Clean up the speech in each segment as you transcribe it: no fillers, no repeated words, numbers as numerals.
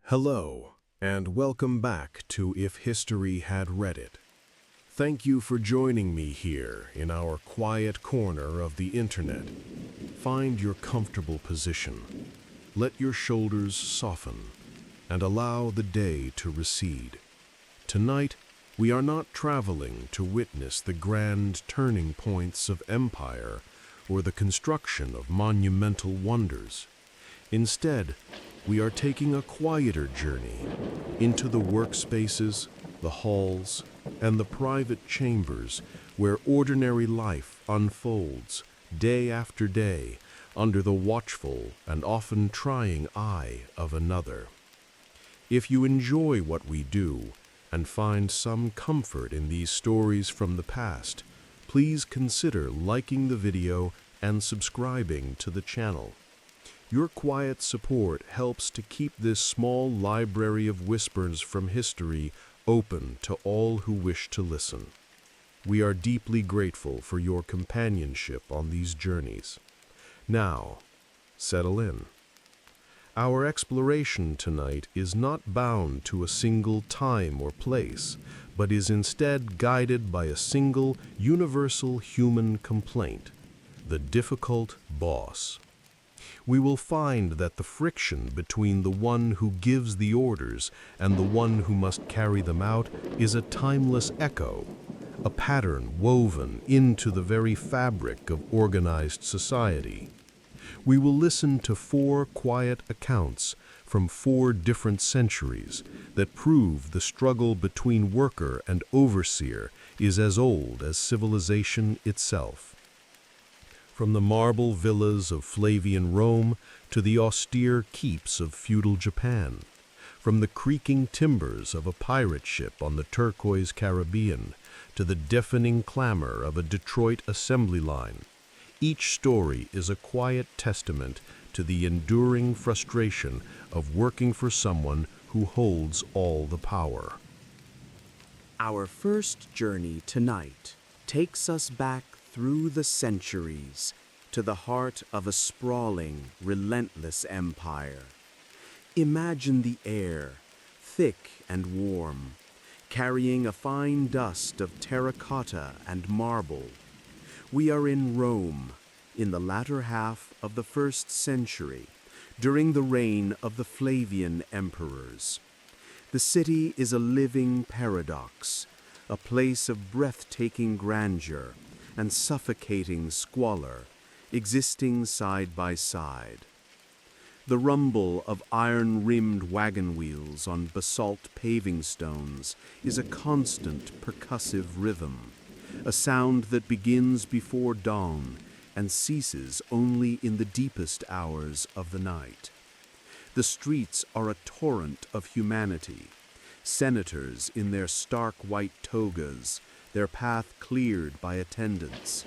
Hello, and welcome back to If History Had Read It. Thank you for joining me here in our quiet corner of the internet. Find your comfortable position. Let your shoulders soften, and allow the day to recede. Tonight, we are not traveling to witness the grand turning points of empire or the construction of monumental wonders. Instead, we are taking a quieter journey into the workspaces, the halls, and the private chambers where ordinary life unfolds day after day under the watchful and often trying eye of another. If you enjoy what we do and find some comfort in these stories from the past, please consider liking the video and subscribing to the channel. Your quiet support helps to keep this small library of whispers from history open to all who wish to listen. We are deeply grateful for your companionship on these journeys. Now, settle in. Our exploration tonight is not bound to a single time or place, but is instead guided by a single universal human complaint: the difficult boss. We will find that the friction between the one who gives the orders and the one who must carry them out is a timeless echo, a pattern woven into the very fabric of organized society. We will listen to 4 quiet accounts from 4 different centuries that prove the struggle between worker and overseer is as old as civilization itself. From the marble villas of Flavian Rome to the austere keeps of feudal Japan, from the creaking timbers of a pirate ship on the turquoise Caribbean to the deafening clamor of a Detroit assembly line, each story is a quiet testament to the enduring frustration of working for someone who holds all the power. Our first journey tonight takes us back through the centuries to the heart of a sprawling, relentless empire. Imagine the air, thick and warm, carrying a fine dust of terracotta and marble. We are in Rome, in the latter half of the 1st century, during the reign of the Flavian emperors. The city is a living paradox, a place of breathtaking grandeur and suffocating squalor, existing side by side. The rumble of iron-rimmed wagon wheels on basalt paving stones is a constant percussive rhythm, a sound that begins before dawn and ceases only in the deepest hours of the night. The streets are a torrent of humanity, senators in their stark white togas, their path cleared by attendants,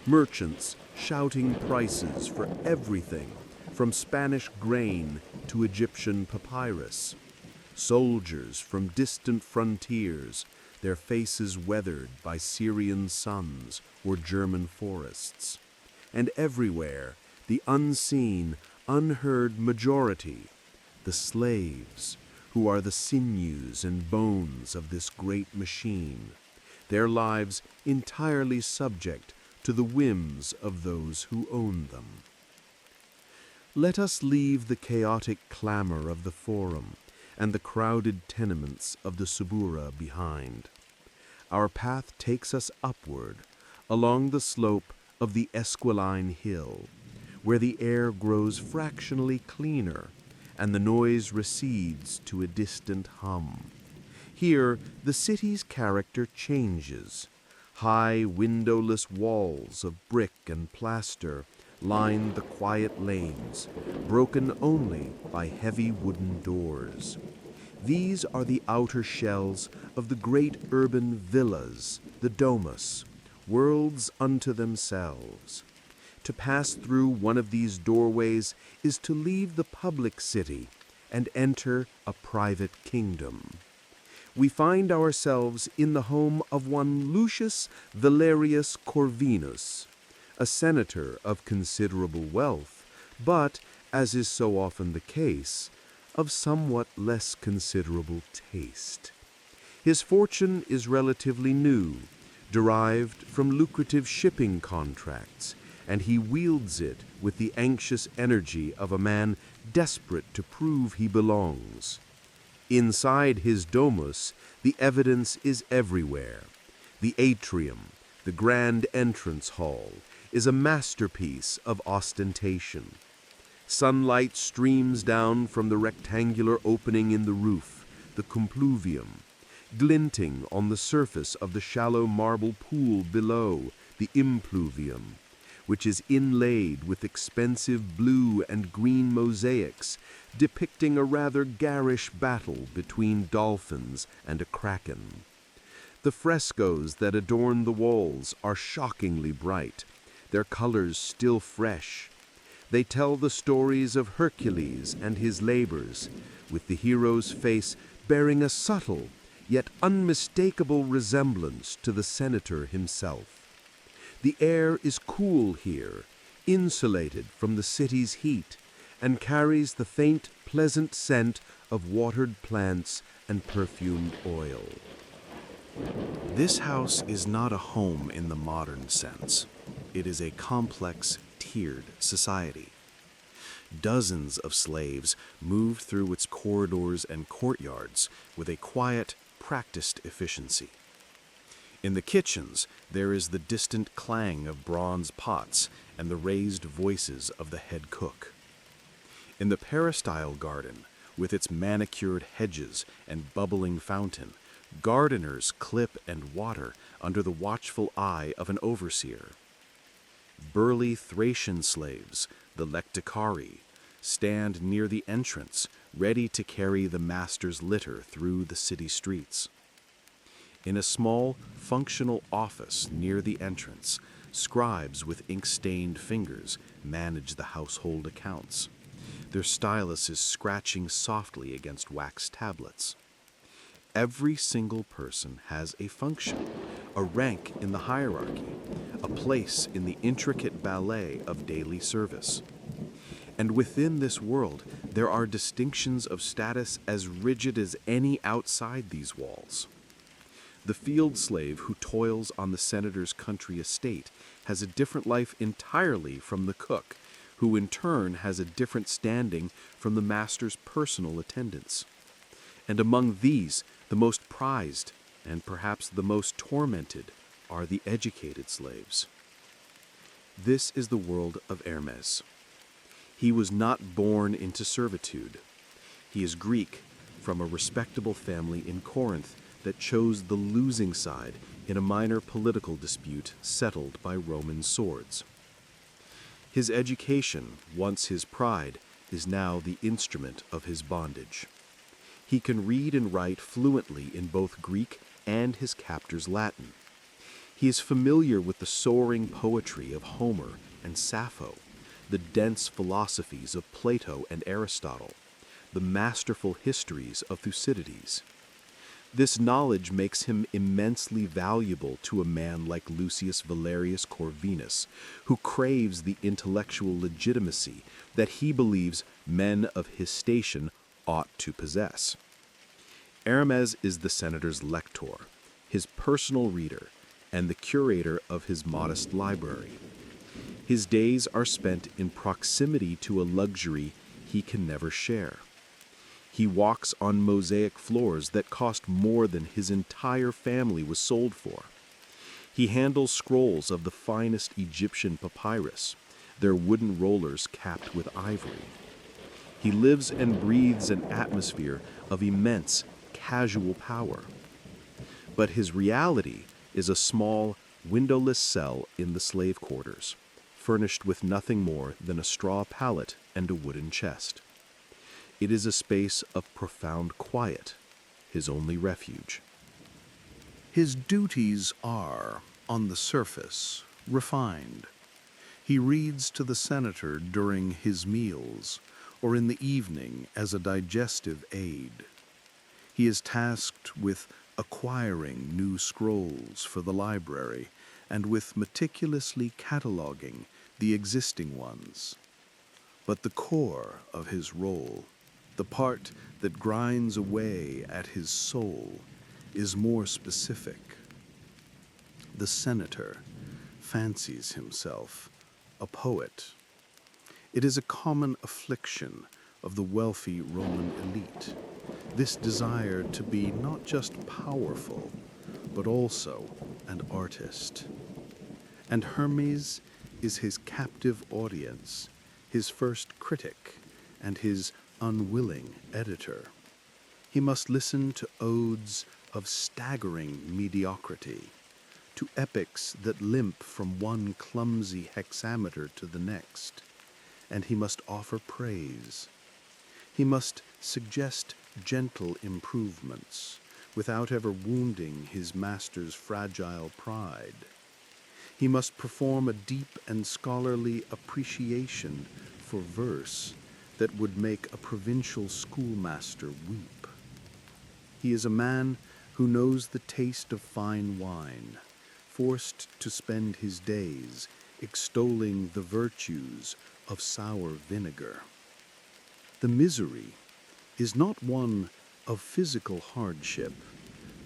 merchants shouting prices for everything from Spanish grain to Egyptian papyrus, soldiers from distant frontiers, their faces weathered by Syrian suns or German forests, and everywhere the unseen, unheard majority, the slaves, who are the sinews and bones of this great machine, their lives entirely subject to the whims of those who own them. Let us leave the chaotic clamor of the Forum and the crowded tenements of the Subura behind. Our path takes us upward, along the slope of the Esquiline Hill, where the air grows fractionally cleaner and the noise recedes to a distant hum. Here, the city's character changes. High, windowless walls of brick and plaster line the quiet lanes, broken only by heavy wooden doors. These are the outer shells of the great urban villas, the domus, worlds unto themselves. To pass through one of these doorways is to leave the public city and enter a private kingdom. We find ourselves in the home of one Lucius Valerius Corvinus, a senator of considerable wealth, but, as is so often the case, of somewhat less considerable taste. His fortune is relatively new, derived from lucrative shipping contracts, and he wields it with the anxious energy of a man desperate to prove he belongs. Inside his domus, the evidence is everywhere. The atrium, the grand entrance hall, is a masterpiece of ostentation. Sunlight streams down from the rectangular opening in the roof, the compluvium, glinting on the surface of the shallow marble pool below, the impluvium, which is inlaid with expensive blue and green mosaics depicting a rather garish battle between dolphins and a kraken. The frescoes that adorn the walls are shockingly bright, their colors still fresh. They tell the stories of Hercules and his labors, with the hero's face bearing a subtle yet unmistakable resemblance to the senator himself. The air is cool here, insulated from the city's heat, and carries the faint, pleasant scent of watered plants and perfumed oil. This house is not a home in the modern sense. It is a complex, tiered society. Dozens of slaves moved through its corridors and courtyards with a quiet, practiced efficiency. In the kitchens, there is the distant clang of bronze pots and the raised voices of the head cook. In the peristyle garden, with its manicured hedges and bubbling fountain, gardeners clip and water under the watchful eye of an overseer. Burly Thracian slaves, the lecticari, stand near the entrance, ready to carry the master's litter through the city streets. In a small, functional office near the entrance, scribes with ink-stained fingers manage the household accounts, their styluses scratching softly against wax tablets. Every single person has a function, a rank in the hierarchy, a place in the intricate ballet of daily service. And within this world, there are distinctions of status as rigid as any outside these walls. The field slave who toils on the senator's country estate has a different life entirely from the cook, who in turn has a different standing from the master's personal attendants. And among these, the most prized, and perhaps the most tormented, are the educated slaves. This is the world of Hermes. He was not born into servitude. He is Greek, from a respectable family in Corinth that chose the losing side in a minor political dispute settled by Roman swords. His education, once his pride, is now the instrument of his bondage. He can read and write fluently in both Greek and his captor's Latin. He is familiar with the soaring poetry of Homer and Sappho, the dense philosophies of Plato and Aristotle, the masterful histories of Thucydides. This knowledge makes him immensely valuable to a man like Lucius Valerius Corvinus, who craves the intellectual legitimacy that he believes men of his station ought to possess. Hermes is the senator's lector, his personal reader, and the curator of his modest library. His days are spent in proximity to a luxury he can never share. He walks on mosaic floors that cost more than his entire family was sold for. He handles scrolls of the finest Egyptian papyrus, their wooden rollers capped with ivory. He lives and breathes an atmosphere of immense, casual power. But his reality is a small, windowless cell in the slave quarters, furnished with nothing more than a straw pallet and a wooden chest. It is a space of profound quiet, his only refuge. His duties are, on the surface, refined. He reads to the senator during his meals, or in the evening as a digestive aid. He is tasked with acquiring new scrolls for the library and with meticulously cataloging the existing ones. But the core of his role The part that grinds away at his soul is more specific. The senator fancies himself a poet. It is a common affliction of the wealthy Roman elite, this desire to be not just powerful, but also an artist. And Hermes is his captive audience, his first critic, and his unwilling editor. He must listen to odes of staggering mediocrity, to epics that limp from one clumsy hexameter to the next, and he must offer praise. He must suggest gentle improvements without ever wounding his master's fragile pride. He must perform a deep and scholarly appreciation for verse that would make a provincial schoolmaster weep. He is a man who knows the taste of fine wine, forced to spend his days extolling the virtues of sour vinegar. The misery is not one of physical hardship,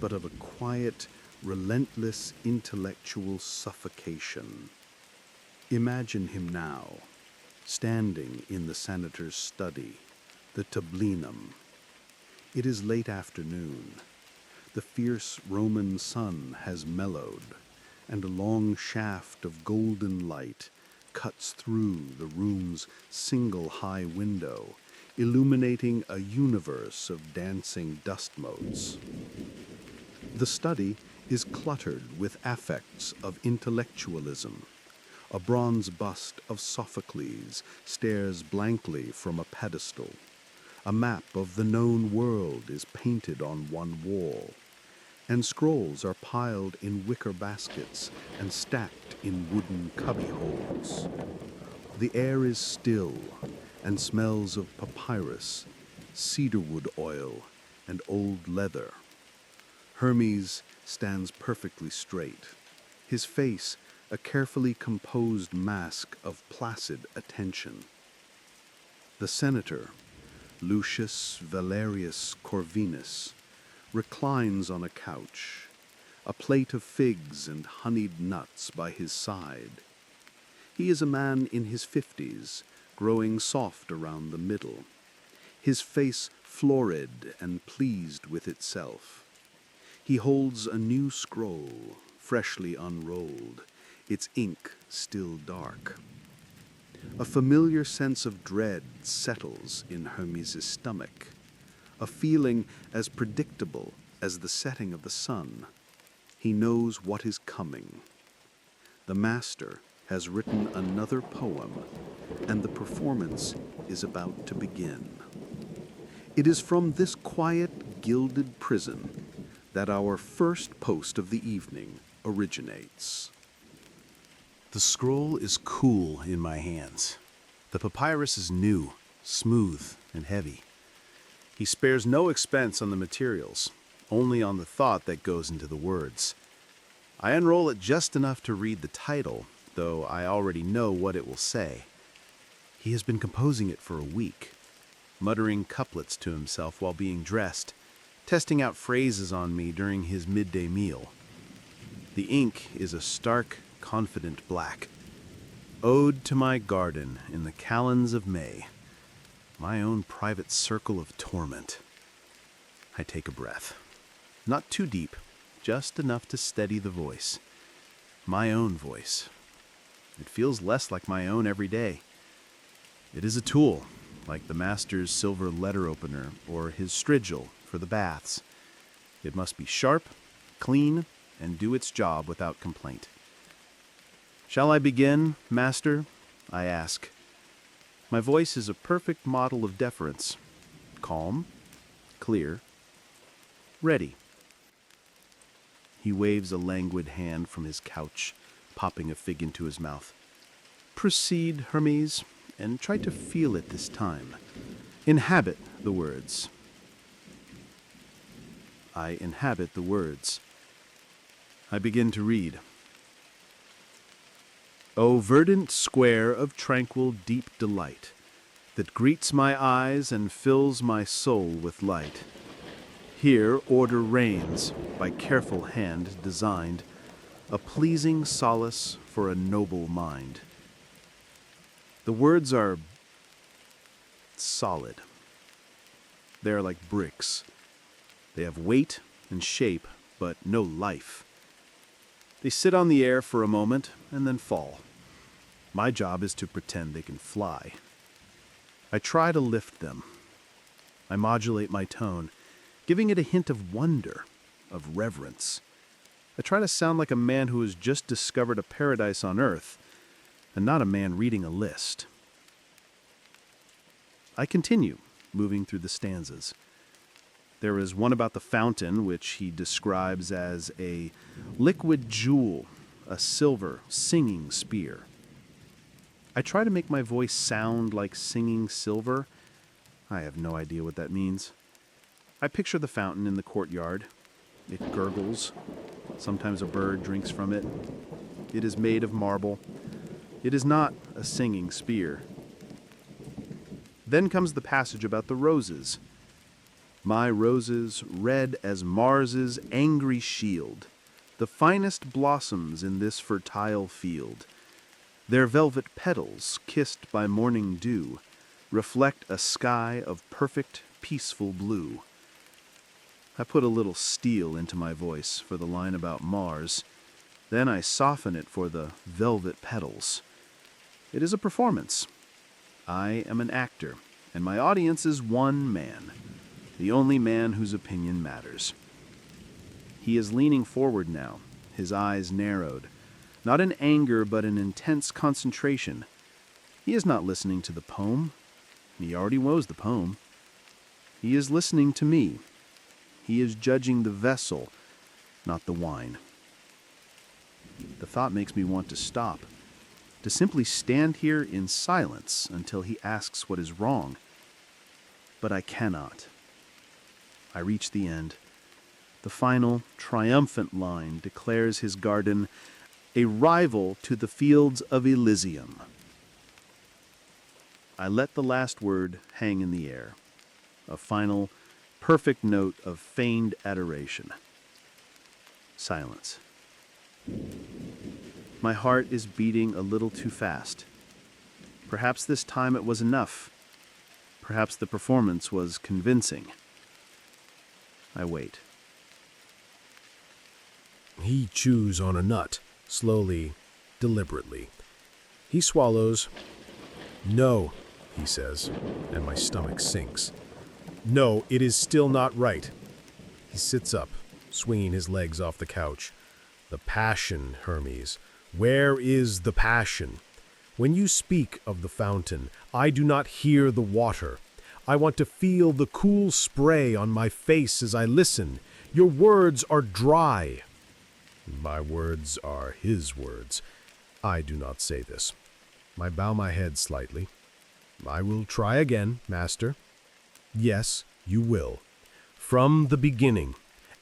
but of a quiet, relentless intellectual suffocation. Imagine him now, standing in the senator's study, the tablinum. It is late afternoon. The fierce Roman sun has mellowed, and a long shaft of golden light cuts through the room's single high window, illuminating a universe of dancing dust motes. The study is cluttered with affects of intellectualism. A bronze bust of Sophocles stares blankly from a pedestal. A map of the known world is painted on one wall, and scrolls are piled in wicker baskets and stacked in wooden cubbyholes. The air is still and smells of papyrus, cedarwood oil, and old leather. Hermes stands perfectly straight, his face a carefully composed mask of placid attention. The senator, Lucius Valerius Corvinus, reclines on a couch, a plate of figs and honeyed nuts by his side. He is a man in his 50s, growing soft around the middle, his face florid and pleased with itself. He holds a new scroll, freshly unrolled, its ink still dark. A familiar sense of dread settles in Hermes' stomach, a feeling as predictable as the setting of the sun. He knows what is coming. The master has written another poem, and the performance is about to begin. It is from this quiet, gilded prison that our first post of the evening originates. The scroll is cool in my hands. The papyrus is new, smooth, and heavy. He spares no expense on the materials, only on the thought that goes into the words. I unroll it just enough to read the title, though I already know what it will say. He has been composing it for a week, muttering couplets to himself while being dressed, testing out phrases on me during his midday meal. The ink is a stark, confident black. Ode to my garden in the calends of May. My own private circle of torment. I take a breath. Not too deep, just enough to steady the voice. My own voice. It feels less like my own every day. It is a tool, like the master's silver letter opener or his strigil for the baths. It must be sharp, clean, and do its job without complaint. Shall I begin, master? I ask. My voice is a perfect model of deference. Calm, clear, ready. He waves a languid hand from his couch, popping a fig into his mouth. Proceed, Hermes, and try to feel it this time. Inhabit the words. I inhabit the words. I begin to read. O verdant square of tranquil deep delight, that greets my eyes and fills my soul with light. Here order reigns, by careful hand designed, a pleasing solace for a noble mind. The words are solid. They are like bricks. They have weight and shape, but no life. They sit on the air for a moment and then fall. My job is to pretend they can fly. I try to lift them. I modulate my tone, giving it a hint of wonder, of reverence. I try to sound like a man who has just discovered a paradise on earth, and not a man reading a list. I continue, moving through the stanzas. There is one about the fountain, which he describes as a liquid jewel, a silver singing spear. I try to make my voice sound like singing silver. I have no idea what that means. I picture the fountain in the courtyard. It gurgles. Sometimes a bird drinks from it. It is made of marble. It is not a singing spear. Then comes the passage about the roses. My roses, red as Mars's angry shield, the finest blossoms in this fertile field. Their velvet petals, kissed by morning dew, reflect a sky of perfect, peaceful blue. I put a little steel into my voice for the line about Mars. Then I soften it for the velvet petals. It is a performance. I am an actor, and my audience is one man, the only man whose opinion matters. He is leaning forward now, his eyes narrowed, not in anger but in intense concentration. He is not listening to the poem. He already knows the poem. He is listening to me. He is judging the vessel, not the wine. The thought makes me want to stop, to simply stand here in silence until he asks what is wrong. But I cannot. I reach the end. The final, triumphant line declares his garden a rival to the fields of Elysium. I let the last word hang in the air, a final, perfect note of feigned adoration. Silence. My heart is beating a little too fast. Perhaps this time it was enough. Perhaps the performance was convincing. I wait. He chews on a nut, slowly, deliberately. He swallows. "No," he says, and my stomach sinks. "No, it is still not right." He sits up, swinging his legs off the couch. "The passion, Hermes. Where is the passion? When you speak of the fountain, I do not hear the water. I want to feel the cool spray on my face as I listen. Your words are dry." My words are his words. I do not say this. I bow my head slightly. "I will try again, master." "Yes, you will. From the beginning.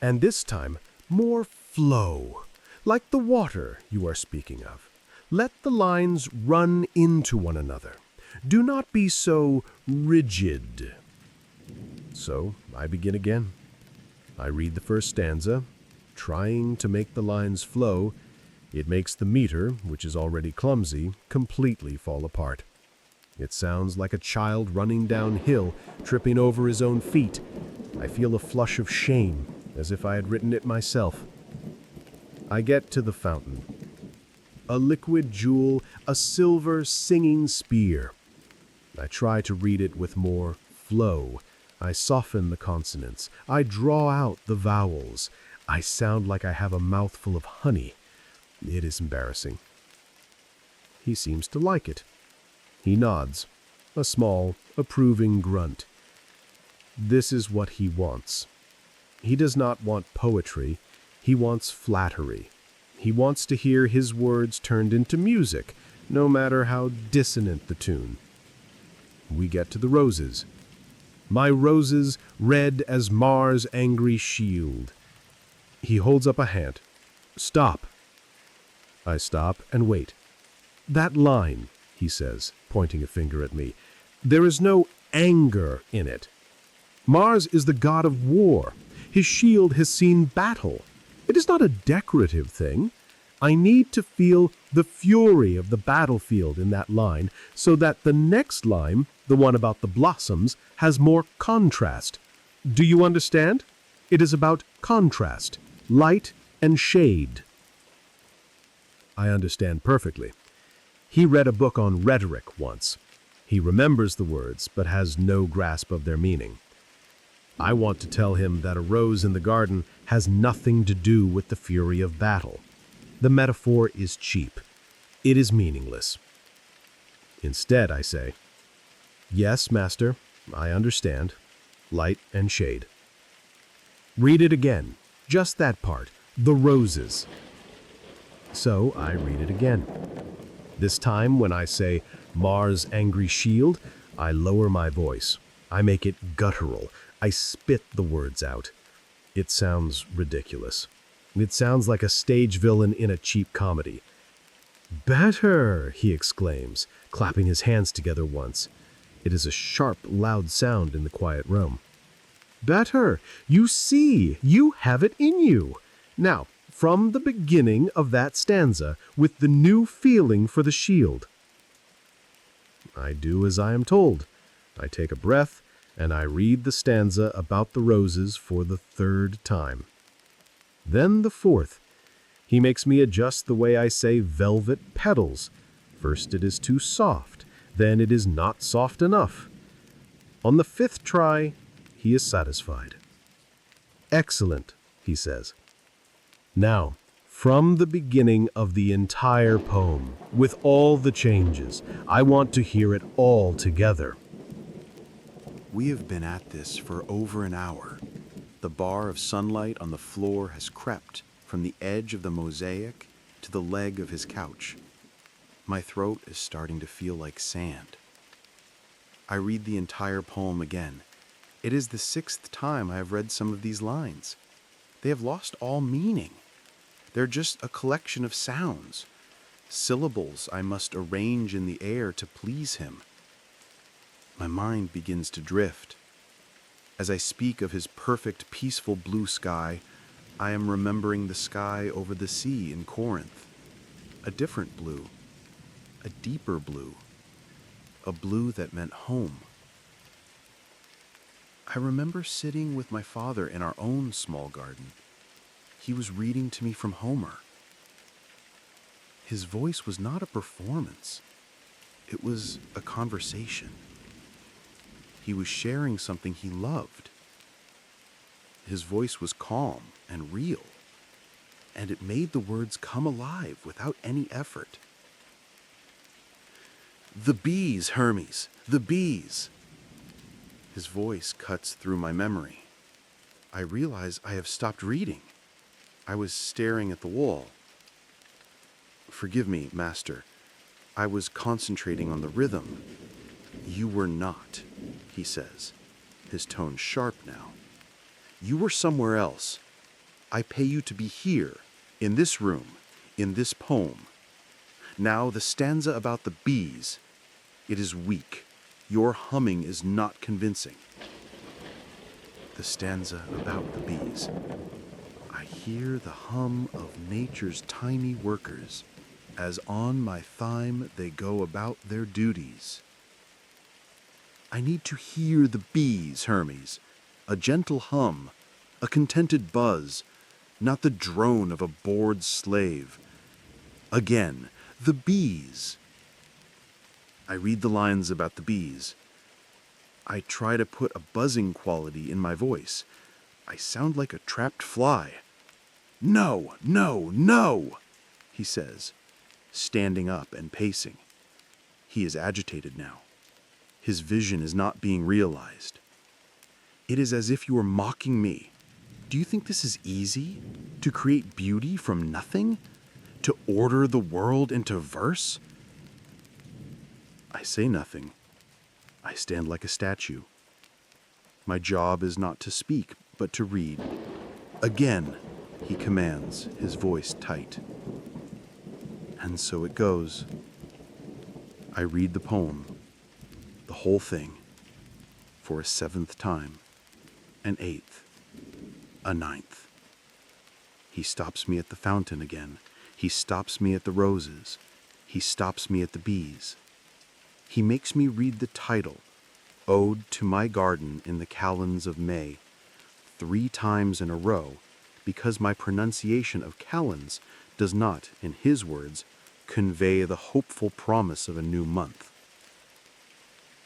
And this time, more flow. Like the water you are speaking of. Let the lines run into one another. Do not be so rigid." So I begin again. I read the first stanza, trying to make the lines flow. It makes the meter, which is already clumsy, completely fall apart. It sounds like a child running downhill, tripping over his own feet. I feel a flush of shame, as if I had written it myself. I get to the fountain. A liquid jewel, a silver singing spear. I try to read it with more flow. I soften the consonants. I draw out the vowels. I sound like I have a mouthful of honey. It is embarrassing. He seems to like it. He nods, a small, approving grunt. This is what he wants. He does not want poetry. He wants flattery. He wants to hear his words turned into music, no matter how dissonant the tune. We get to the roses. My roses, red as Mars' angry shield. He holds up a hand. Stop. I stop and wait. That line, he says, pointing a finger at me. There is no anger in it. Mars is the god of war. His shield has seen battle. It is not a decorative thing. I need to feel the fury of the battlefield in that line so that the next line, the one about the blossoms, has more contrast. Do you understand? It is about contrast, light and shade. I understand perfectly. He read a book on rhetoric once. He remembers the words, but has no grasp of their meaning. I want to tell him that a rose in the garden has nothing to do with the fury of battle. The metaphor is cheap. It is meaningless. Instead, I say, "Yes, master, I understand. Light and shade." Read it again. Just that part. The roses. So I read it again. This time, when I say Mars' angry shield, I lower my voice. I make it guttural. I spit the words out. It sounds ridiculous. It sounds like a stage villain in a cheap comedy. "Better!" he exclaims, clapping his hands together once. It is a sharp, loud sound in the quiet room. "Better! You see! You have it in you! Now, from the beginning of that stanza, with the new feeling for the shield." I do as I am told. I take a breath, and I read the stanza about the roses for the third time. Then the fourth. He makes me adjust the way I say velvet petals. First it is too soft, then it is not soft enough. On the fifth try, he is satisfied. "Excellent," he says. Now, from the beginning of the entire poem, with all the changes, I want to hear it all together. We have been at this for over an hour. The bar of sunlight on the floor has crept from the edge of the mosaic to the leg of his couch. My throat is starting to feel like sand. I read the entire poem again. It is the 6th time I have read some of these lines. They have lost all meaning. They're just a collection of sounds, syllables I must arrange in the air to please him. My mind begins to drift. As I speak of his perfect, peaceful blue sky, I am remembering the sky over the sea in Corinth. A different blue, a deeper blue, a blue that meant home. I remember sitting with my father in our own small garden. He was reading to me from Homer. His voice was not a performance. It was a conversation. He was sharing something he loved. His voice was calm and real, and it made the words come alive without any effort. "The bees, Hermes, the bees!" His voice cuts through my memory. I realize I have stopped reading. I was staring at the wall. "Forgive me, master. I was concentrating on the rhythm." "You were not," he says, his tone sharp now. "You were somewhere else. I pay you to be here, in this room, in this poem. Now the stanza about the bees. It is weak. Your humming is not convincing." The stanza about the bees. I hear the hum of nature's tiny workers, as on my thyme they go about their duties. I need to hear the bees, Hermes, a gentle hum, a contented buzz, not the drone of a bored slave. Again, the bees. I read the lines about the bees. I try to put a buzzing quality in my voice. I sound like a trapped fly. "No, no, no," he says, standing up and pacing. He is agitated now. His vision is not being realized. It is as if you were mocking me. Do you think this is easy? To create beauty from nothing? To order the world into verse? I say nothing. I stand like a statue. My job is not to speak, but to read. "Again," he commands, his voice tight. And so it goes. I read the poem. the whole thing, for a seventh time, an eighth, a ninth. He stops me at the fountain again. He stops me at the roses. He stops me at the bees. He makes me read the title, Ode to My Garden in the Calends of May, 3 times in a row, because my pronunciation of calends does not, in his words, convey the hopeful promise of a new month.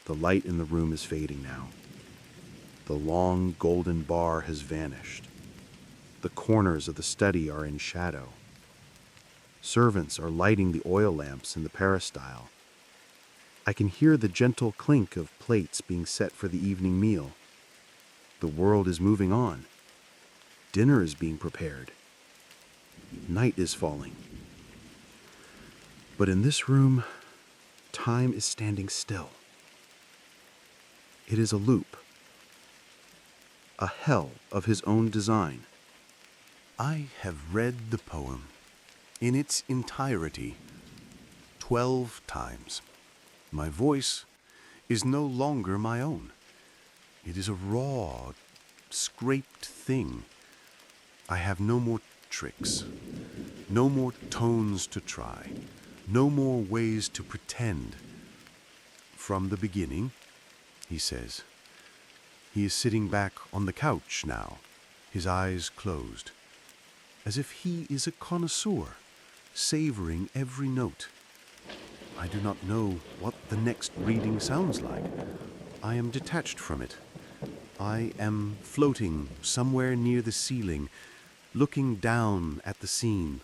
The light in the room is fading now. The long golden bar has vanished. The corners of the study are in shadow. Servants are lighting the oil lamps in the peristyle. I can hear the gentle clink of plates being set for the evening meal. The world is moving on. Dinner is being prepared. Night is falling. But in this room, time is standing still. It is a loop, a hell of his own design. I have read the poem in its entirety 12 times. My voice is no longer my own. It is a raw, scraped thing. I have no more tricks, no more tones to try, no more ways to pretend. From the beginning, he says. He is sitting back on the couch now, his eyes closed, as if he is a connoisseur, savoring every note. I do not know what the next reading sounds like. I am detached from it. I am floating somewhere near the ceiling, looking down at the scene.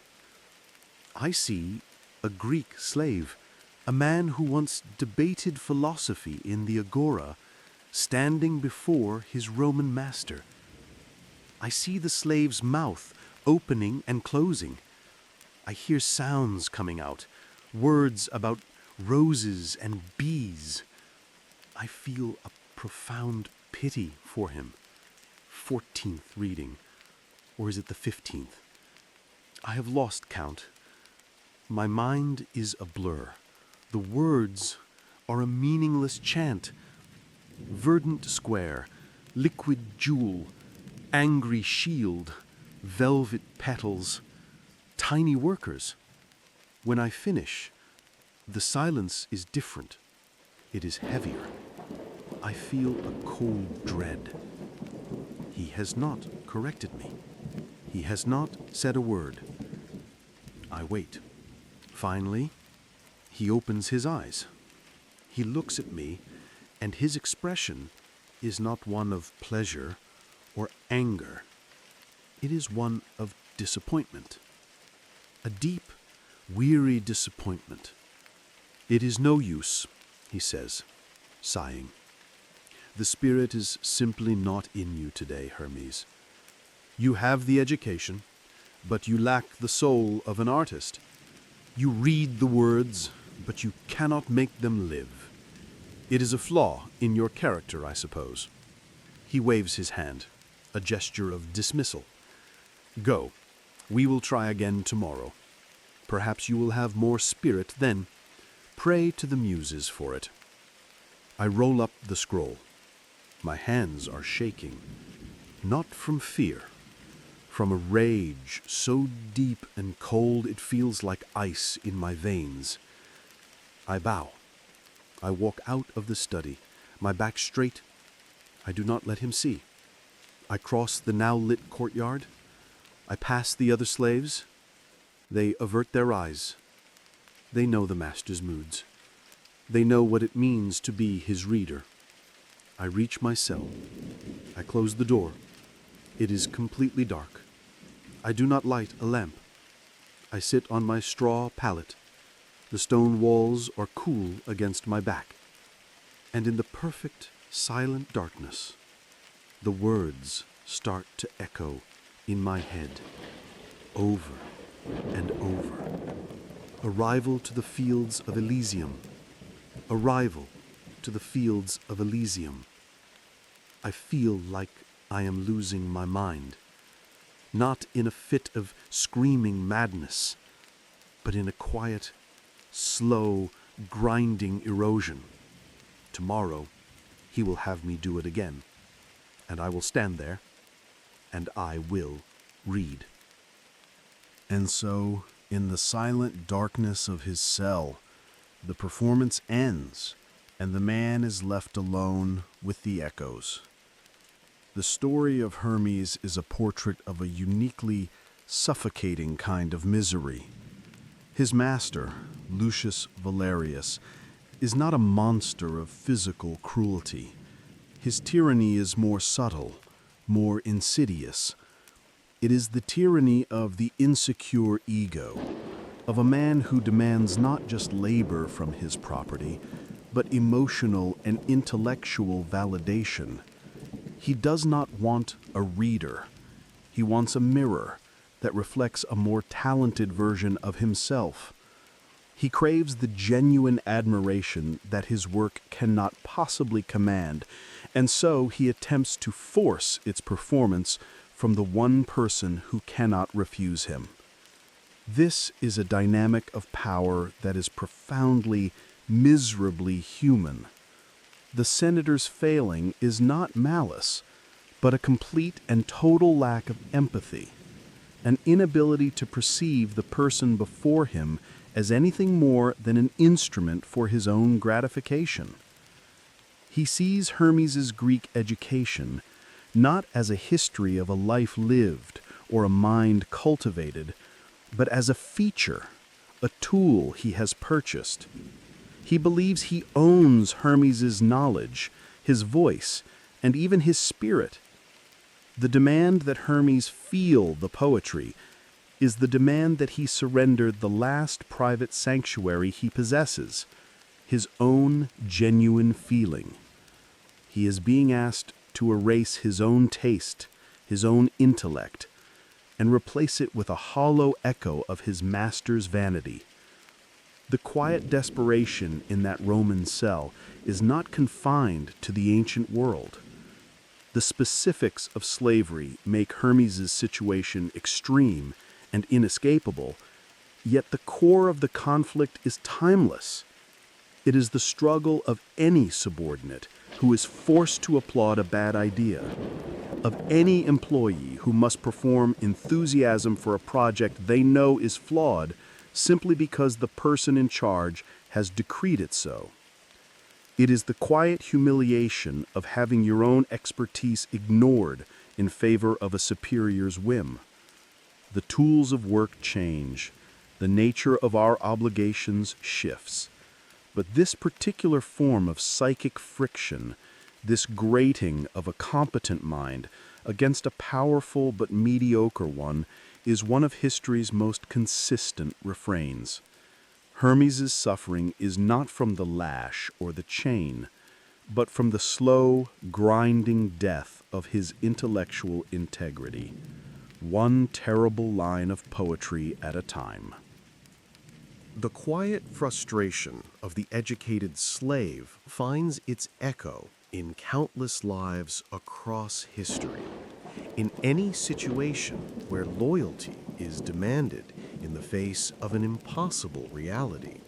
I see a Greek slave, a man who once debated philosophy in the agora, standing before his Roman master. I see the slave's mouth opening and closing. I hear sounds coming out, words about roses and bees. I feel a profound pity for him. 14th reading, or is it the 15th? I have lost count. My mind is a blur. The words are a meaningless chant. Verdant square, liquid jewel, angry shield, velvet petals, tiny workers. When I finish, the silence is different. It is heavier. I feel a cold dread. He has not corrected me. He has not said a word. I wait. Finally, he opens his eyes. He looks at me, and his expression is not one of pleasure or anger. It is one of disappointment. A deep, weary disappointment. It is no use, he says, sighing. The spirit is simply not in you today, Hermes. You have the education, but you lack the soul of an artist. You read the words, but you cannot make them live. It is a flaw in your character, I suppose. He waves his hand, a gesture of dismissal. Go. We will try again tomorrow. Perhaps you will have more spirit then. Pray to the muses for it. I roll up the scroll. My hands are shaking, not from fear, from a rage so deep and cold it feels like ice in my veins. I bow. I walk out of the study, my back straight. I do not let him see. I cross the now lit courtyard. I pass the other slaves. They avert their eyes. They know the master's moods. They know what it means to be his reader. I reach my cell. I close the door. It is completely dark. I do not light a lamp. I sit on my straw pallet. The stone walls are cool against my back. And in the perfect, silent darkness, the words start to echo in my head, over and over. Arrival to the fields of Elysium. Arrival to the fields of Elysium. I feel like I am losing my mind, not in a fit of screaming madness, but in a quiet, slow, grinding erosion. Tomorrow, he will have me do it again, and I will stand there, and I will read. And so, in the silent darkness of his cell, the performance ends, and the man is left alone with the echoes. The story of Hermes is a portrait of a uniquely suffocating kind of misery. His master, Lucius Valerius, is not a monster of physical cruelty. His tyranny is more subtle, more insidious. It is the tyranny of the insecure ego, of a man who demands not just labor from his property, but emotional and intellectual validation. He does not want a reader. He wants a mirror that reflects a more talented version of himself. He craves the genuine admiration that his work cannot possibly command, and so he attempts to force its performance from the one person who cannot refuse him. This is a dynamic of power that is profoundly, miserably human. The senator's failing is not malice, but a complete and total lack of empathy, an inability to perceive the person before him as anything more than an instrument for his own gratification. He sees Hermes's Greek education not as a history of a life lived or a mind cultivated, but as a feature, a tool he has purchased. He believes he owns Hermes's knowledge, his voice, and even his spirit. The demand that Hermes feel the poetry is the demand that he surrendered the last private sanctuary he possesses, his own genuine feeling. He is being asked to erase his own taste, his own intellect, and replace it with a hollow echo of his master's vanity. The quiet desperation in that Roman cell is not confined to the ancient world. The specifics of slavery make Hermes's situation extreme and inescapable, yet the core of the conflict is timeless. It is the struggle of any subordinate who is forced to applaud a bad idea, of any employee who must perform enthusiasm for a project they know is flawed simply because the person in charge has decreed it so. It is the quiet humiliation of having your own expertise ignored in favor of a superior's whim. The tools of work change, the nature of our obligations shifts, but this particular form of psychic friction, this grating of a competent mind against a powerful but mediocre one, is one of history's most consistent refrains. Hermes's suffering is not from the lash or the chain, but from the slow, grinding death of his intellectual integrity, one terrible line of poetry at a time. The quiet frustration of the educated slave finds its echo in countless lives across history. In any situation where loyalty is demanded in the face of an impossible reality.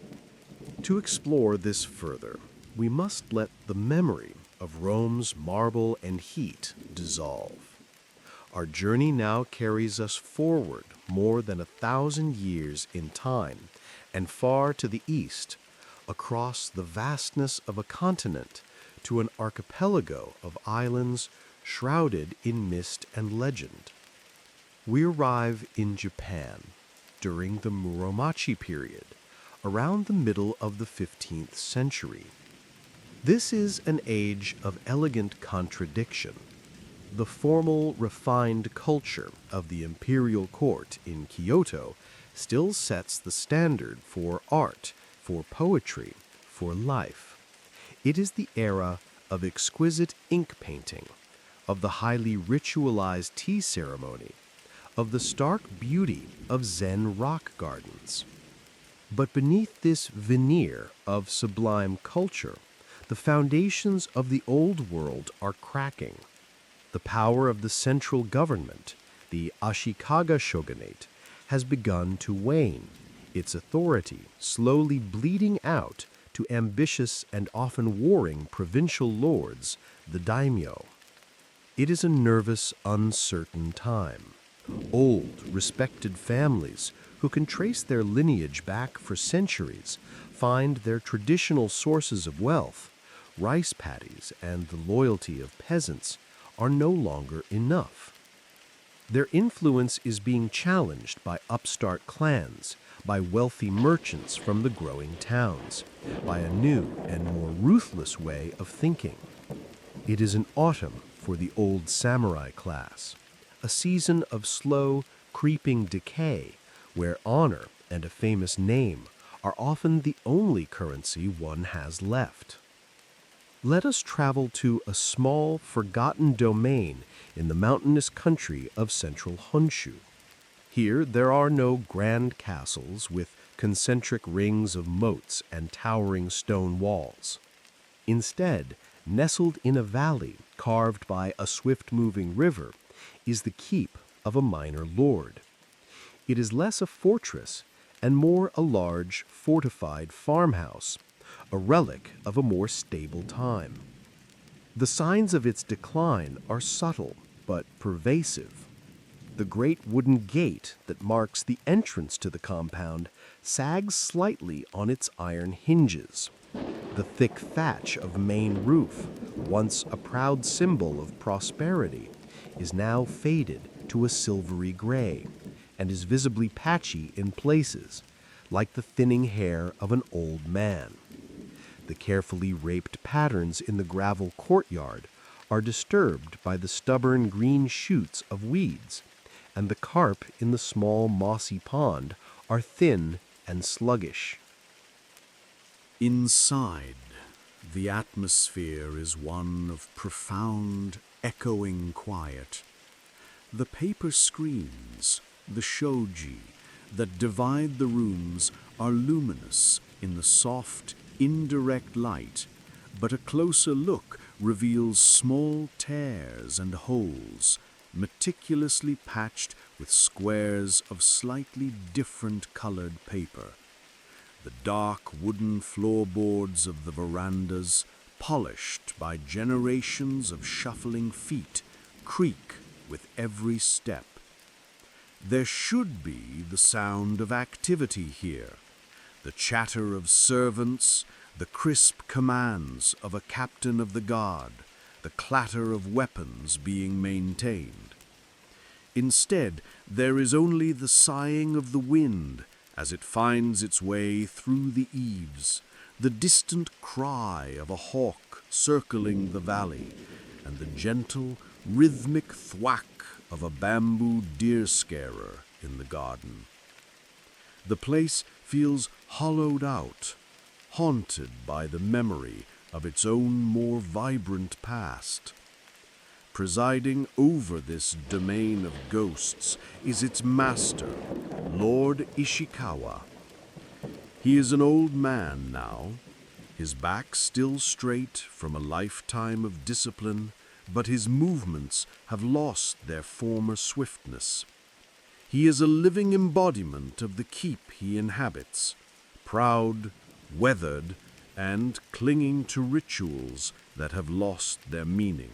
To explore this further, we must let the memory of Rome's marble and heat dissolve. Our journey now carries us forward more than 1,000 years in time and far to the east, across the vastness of a continent to an archipelago of islands shrouded in mist and legend. We arrive in Japan during the Muromachi period, around the middle of the 15th century. This is an age of elegant contradiction. The formal, refined culture of the imperial court in Kyoto still sets the standard for art, for poetry, for life. It is the era of exquisite ink painting, of the highly ritualized tea ceremony, of the stark beauty of Zen rock gardens. But beneath this veneer of sublime culture, the foundations of the old world are cracking. The power of the central government, the Ashikaga shogunate, has begun to wane, its authority slowly bleeding out to ambitious and often warring provincial lords, the daimyo. It is a nervous, uncertain time. Old, respected families who can trace their lineage back for centuries find their traditional sources of wealth, rice paddies and the loyalty of peasants, are no longer enough. Their influence is being challenged by upstart clans, by wealthy merchants from the growing towns, by a new and more ruthless way of thinking. It is an autumn for the old samurai class, a season of slow, creeping decay where honor and a famous name are often the only currency one has left. Let us travel to a small, forgotten domain in the mountainous country of central Honshu. Here there are no grand castles with concentric rings of moats and towering stone walls. Instead, nestled in a valley carved by a swift-moving river, is the keep of a minor lord. It is less a fortress and more a large, fortified farmhouse, a relic of a more stable time. The signs of its decline are subtle but pervasive. The great wooden gate that marks the entrance to the compound sags slightly on its iron hinges. The thick thatch of main roof, once a proud symbol of prosperity, is now faded to a silvery gray and is visibly patchy in places, like the thinning hair of an old man. The carefully raped patterns in the gravel courtyard are disturbed by the stubborn green shoots of weeds, and the carp in the small mossy pond are thin and sluggish. Inside, the atmosphere is one of profound, echoing quiet. The paper screens, the shoji, that divide the rooms are luminous in the soft, indirect light, but a closer look reveals small tears and holes, meticulously patched with squares of slightly different colored paper. The dark wooden floorboards of the verandas, polished by generations of shuffling feet, creak with every step. There should be the sound of activity here, the chatter of servants, the crisp commands of a captain of the guard, the clatter of weapons being maintained. Instead, there is only the sighing of the wind as it finds its way through the eaves, the distant cry of a hawk circling the valley, and the gentle, rhythmic thwack of a bamboo deer-scarer in the garden. The place feels hollowed out, haunted by the memory of its own more vibrant past. Presiding over this domain of ghosts is its master, Lord Ishikawa. He is an old man now, his back still straight from a lifetime of discipline, but his movements have lost their former swiftness. He is a living embodiment of the keep he inhabits, proud, weathered, and clinging to rituals that have lost their meaning.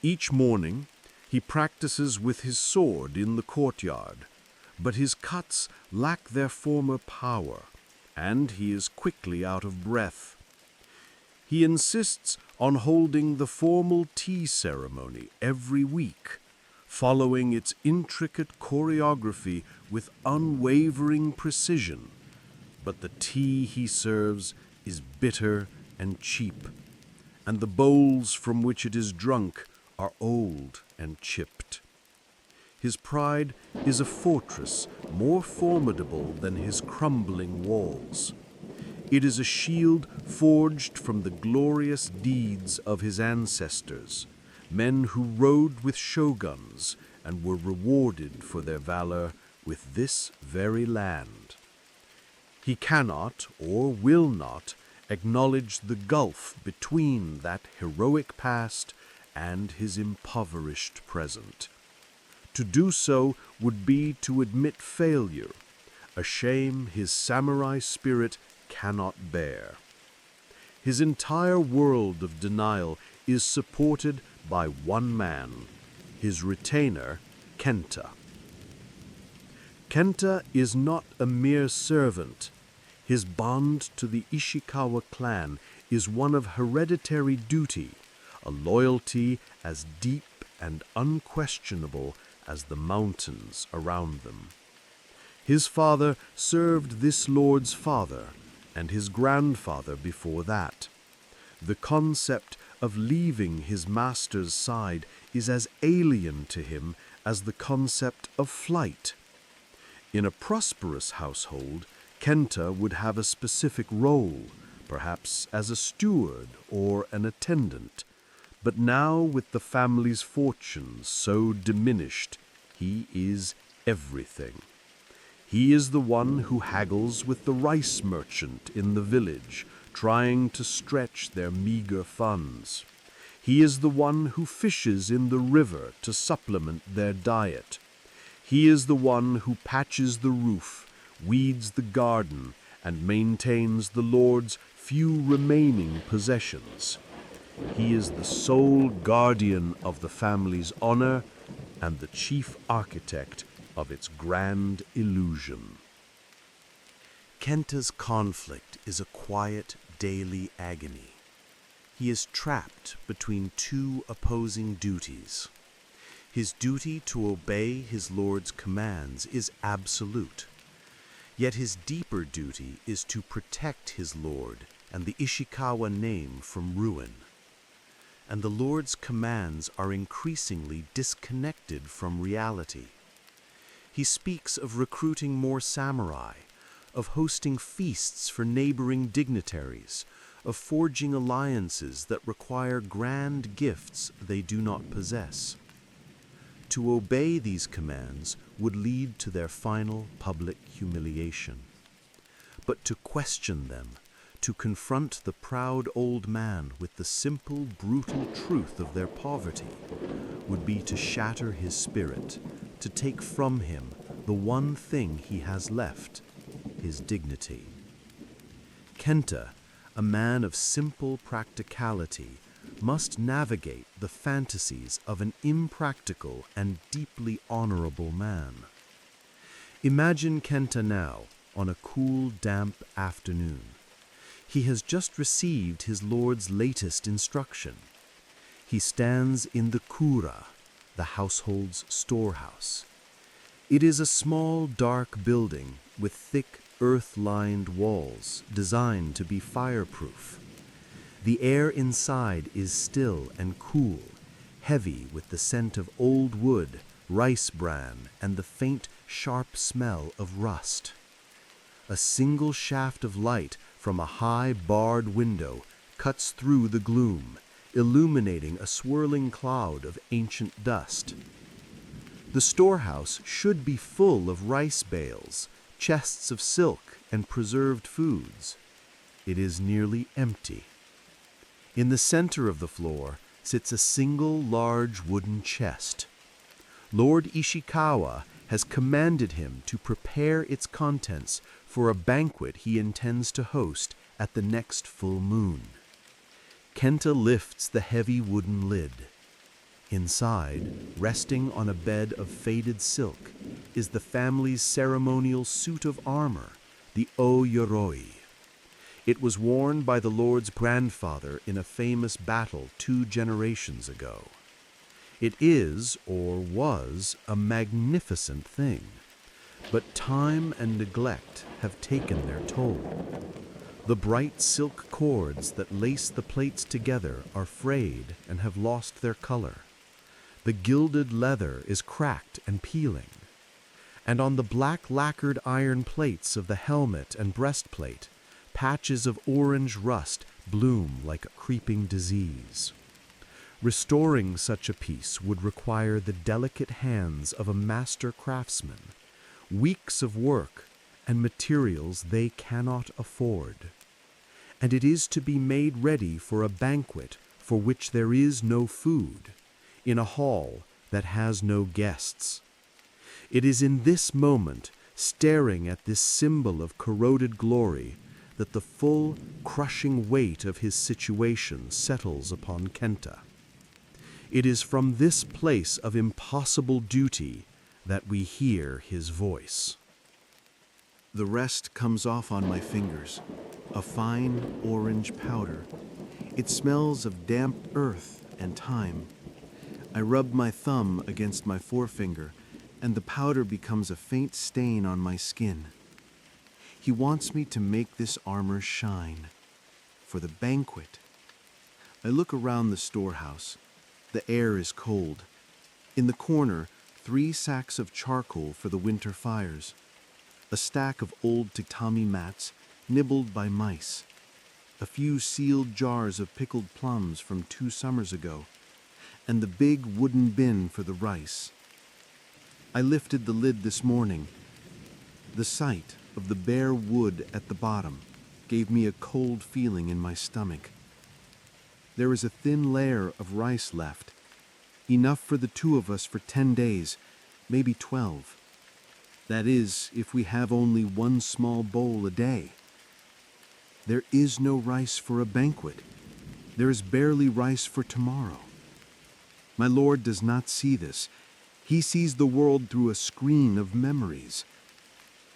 Each morning, he practices with his sword in the courtyard, but his cuts lack their former power, and he is quickly out of breath. He insists on holding the formal tea ceremony every week, following its intricate choreography with unwavering precision, but the tea he serves is bitter and cheap, and the bowls from which it is drunk are old and chipped. His pride is a fortress more formidable than his crumbling walls. It is a shield forged from the glorious deeds of his ancestors, men who rode with shoguns and were rewarded for their valor with this very land. He cannot or will not acknowledge the gulf between that heroic past and his impoverished present. To do so would be to admit failure, a shame his samurai spirit cannot bear. His entire world of denial is supported by one man, his retainer, Kenta. Kenta is not a mere servant. His bond to the Ishikawa clan is one of hereditary duty, a loyalty as deep and unquestionable as the mountains around them. His father served this lord's father, and his grandfather before that. The concept of leaving his master's side is as alien to him as the concept of flight. In a prosperous household, Kenta would have a specific role, perhaps as a steward or an attendant. But now, with the family's fortunes so diminished, he is everything. He is the one who haggles with the rice merchant in the village, trying to stretch their meager funds. He is the one who fishes in the river to supplement their diet. He is the one who patches the roof, weeds the garden, and maintains the Lord's few remaining possessions. He is the sole guardian of the family's honor and the chief architect of its grand illusion. Kenta's conflict is a quiet, daily agony. He is trapped between two opposing duties. His duty to obey his lord's commands is absolute. Yet his deeper duty is to protect his lord and the Ishikawa name from ruin. And the lord's commands are increasingly disconnected from reality. He speaks of recruiting more samurai, of hosting feasts for neighboring dignitaries, of forging alliances that require grand gifts they do not possess. To obey these commands would lead to their final public humiliation. But to question them, to confront the proud old man with the simple, brutal truth of their poverty, would be to shatter his spirit, to take from him the one thing he has left, his dignity. Kenta, a man of simple practicality, must navigate the fantasies of an impractical and deeply honorable man. Imagine Kenta now, on a cool, damp afternoon. He has just received his lord's latest instruction. He stands in the kura, the household's storehouse. It is a small, dark building with thick, earth-lined walls designed to be fireproof. The air inside is still and cool, heavy with the scent of old wood, rice bran, and the faint, sharp smell of rust. A single shaft of light from a high, barred window cuts through the gloom, illuminating a swirling cloud of ancient dust. The storehouse should be full of rice bales, chests of silk, and preserved foods. It is nearly empty. In the center of the floor sits a single large wooden chest. Lord Ishikawa has commanded him to prepare its contents for a banquet he intends to host at the next full moon. Kenta lifts the heavy wooden lid. Inside, resting on a bed of faded silk, is the family's ceremonial suit of armor, the O-yoroi. It was worn by the Lord's grandfather in a famous battle 2 generations ago. It is, or was, a magnificent thing, but time and neglect have taken their toll. The bright silk cords that lace the plates together are frayed and have lost their color. The gilded leather is cracked and peeling, and on the black lacquered iron plates of the helmet and breastplate, patches of orange rust bloom like a creeping disease. Restoring such a piece would require the delicate hands of a master craftsman, weeks of work, and materials they cannot afford. And it is to be made ready for a banquet for which there is no food, in a hall that has no guests. It is in this moment, staring at this symbol of corroded glory, that the full, crushing weight of his situation settles upon Kenta. It is from this place of impossible duty that we hear his voice. The rest comes off on my fingers, a fine orange powder. It smells of damp earth and time. I rub my thumb against my forefinger, and the powder becomes a faint stain on my skin. He wants me to make this armor shine for the banquet. I look around the storehouse. The air is cold. In the corner, 3 sacks of charcoal for the winter fires, a stack of old tatami mats nibbled by mice, a few sealed jars of pickled plums from 2 summers ago, and the big wooden bin for the rice. I lifted the lid this morning. The sight of the bare wood at the bottom gave me a cold feeling in my stomach. There is a thin layer of rice left, enough for the 2 of us for 10 days, maybe 12. That is, if we have only 1 small bowl a day. There is no rice for a banquet. There is barely rice for tomorrow. My Lord does not see this. He sees the world through a screen of memories.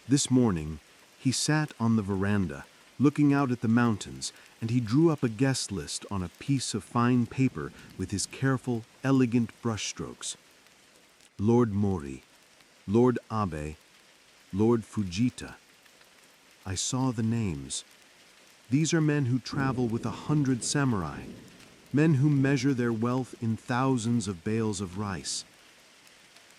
This morning, he sat on the veranda, looking out at the mountains, and he drew up a guest list on a piece of fine paper with his careful, elegant brushstrokes. Lord Mori, Lord Abe, Lord Fujita. I saw the names. These are men who travel with 100 samurai, men who measure their wealth in thousands of bales of rice.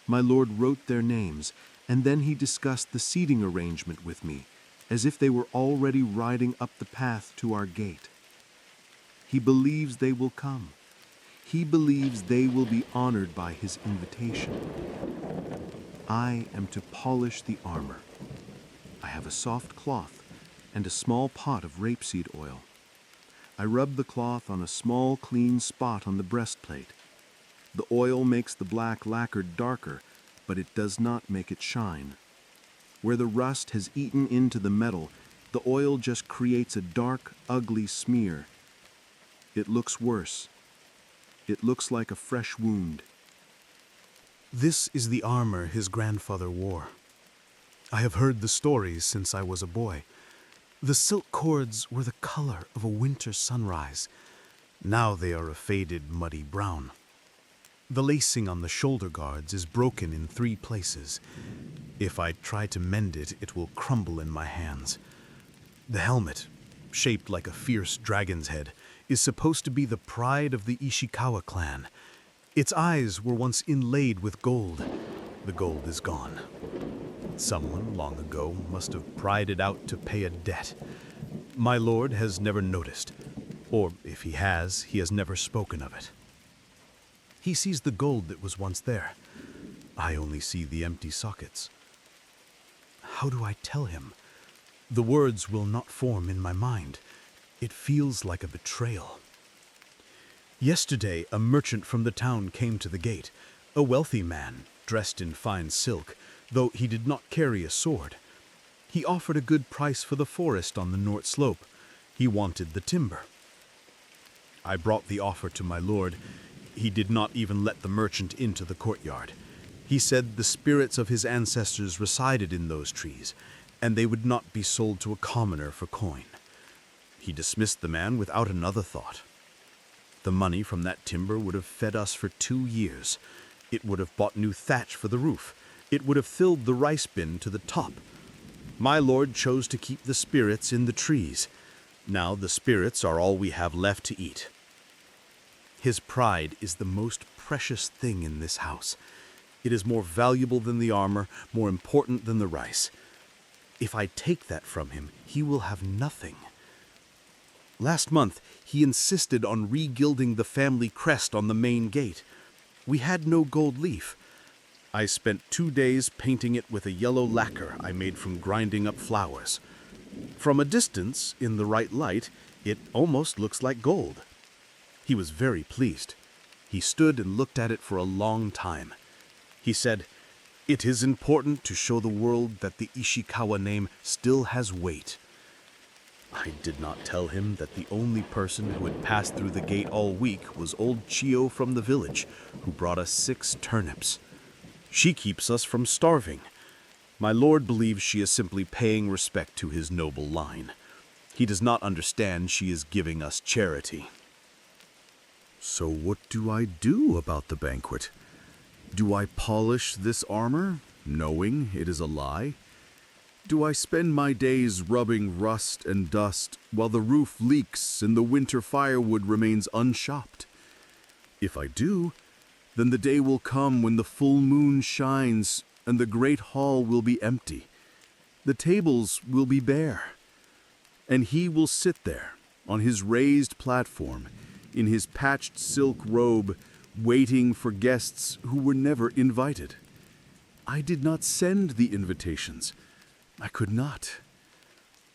My lord wrote their names, and then he discussed the seating arrangement with me, as if they were already riding up the path to our gate. He believes they will come. He believes they will be honored by his invitation. I am to polish the armor. I have a soft cloth and a small pot of rapeseed oil. I rub the cloth on a small, clean spot on the breastplate. The oil makes the black lacquer darker, but it does not make it shine. Where the rust has eaten into the metal, the oil just creates a dark, ugly smear. It looks worse. It looks like a fresh wound. This is the armor his grandfather wore. I have heard the stories since I was a boy. The silk cords were the color of a winter sunrise. Now they are a faded, muddy brown. The lacing on the shoulder guards is broken in 3 places. If I try to mend it, it will crumble in my hands. The helmet, shaped like a fierce dragon's head, is supposed to be the pride of the Ishikawa clan. Its eyes were once inlaid with gold. The gold is gone. Someone long ago must have pried it out to pay a debt. My lord has never noticed, or if he has never spoken of it. He sees the gold that was once there. I only see the empty sockets. How do I tell him? The words will not form in my mind. It feels like a betrayal. Yesterday, a merchant from the town came to the gate, a wealthy man, dressed in fine silk, though he did not carry a sword. He offered a good price for the forest on the north slope. He wanted the timber. I brought the offer to my lord. He did not even let the merchant into the courtyard. He said the spirits of his ancestors resided in those trees, and they would not be sold to a commoner for coin. He dismissed the man without another thought. The money from that timber would have fed us for 2 years. It would have bought new thatch for the roof. It would have filled the rice bin to the top. My lord chose to keep the spirits in the trees. Now the spirits are all we have left to eat. His pride is the most precious thing in this house. It is more valuable than the armor, more important than the rice. If I take that from him, he will have nothing. Last month, he insisted on re-gilding the family crest on the main gate. We had no gold leaf. I spent 2 days painting it with a yellow lacquer I made from grinding up flowers. From a distance, in the right light, it almost looks like gold. He was very pleased. He stood and looked at it for a long time. He said, "It is important to show the world that the Ishikawa name still has weight." I did not tell him that the only person who had passed through the gate all week was old Chio from the village, who brought us 6 turnips. She keeps us from starving. My lord believes she is simply paying respect to his noble line. He does not understand she is giving us charity. So what do I do about the banquet? Do I polish this armor, knowing it is a lie? Do I spend my days rubbing rust and dust while the roof leaks and the winter firewood remains unshopped? If I do, then the day will come when the full moon shines and the great hall will be empty. The tables will be bare. And he will sit there on his raised platform in his patched silk robe, waiting for guests who were never invited. I did not send the invitations. I could not.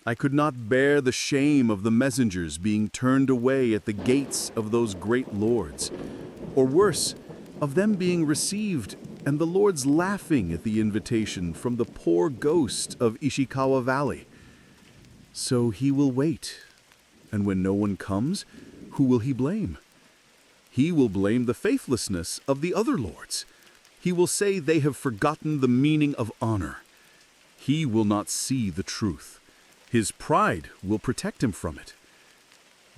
I could not bear the shame of the messengers being turned away at the gates of those great lords, or worse, of them being received and the lords laughing at the invitation from the poor ghost of Ishikawa Valley. So he will wait, and when no one comes, who will he blame? He will blame the faithlessness of the other lords. He will say they have forgotten the meaning of honor. He will not see the truth. His pride will protect him from it.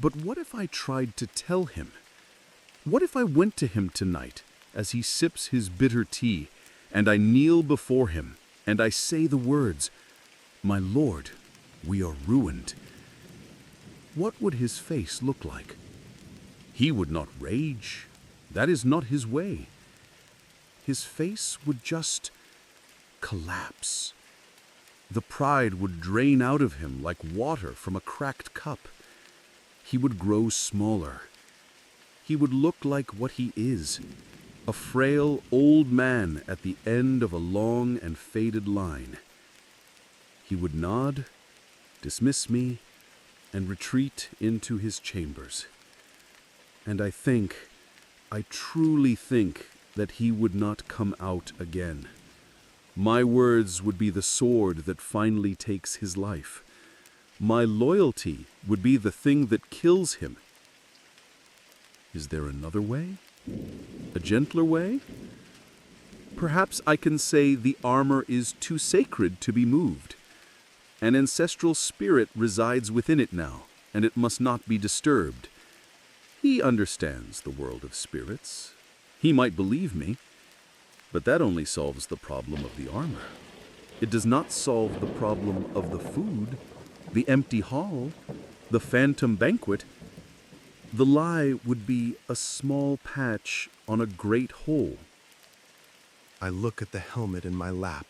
But what if I tried to tell him? What if I went to him tonight as he sips his bitter tea, and I kneel before him, and I say the words, "My lord, we are ruined"? What would his face look like? He would not rage. That is not his way. His face would just collapse. The pride would drain out of him like water from a cracked cup. He would grow smaller. He would look like what he is, a frail old man at the end of a long and faded line. He would nod, dismiss me, and retreat into his chambers. And I truly think that he would not come out again. My words would be the sword that finally takes his life. My loyalty would be the thing that kills him. Is there another way? A gentler way? Perhaps I can say the armor is too sacred to be moved. An ancestral spirit resides within it now, and it must not be disturbed. He understands the world of spirits. He might believe me, but that only solves the problem of the armor. It does not solve the problem of the food, the empty hall, the phantom banquet. The lie would be a small patch on a great whole. I look at the helmet in my lap.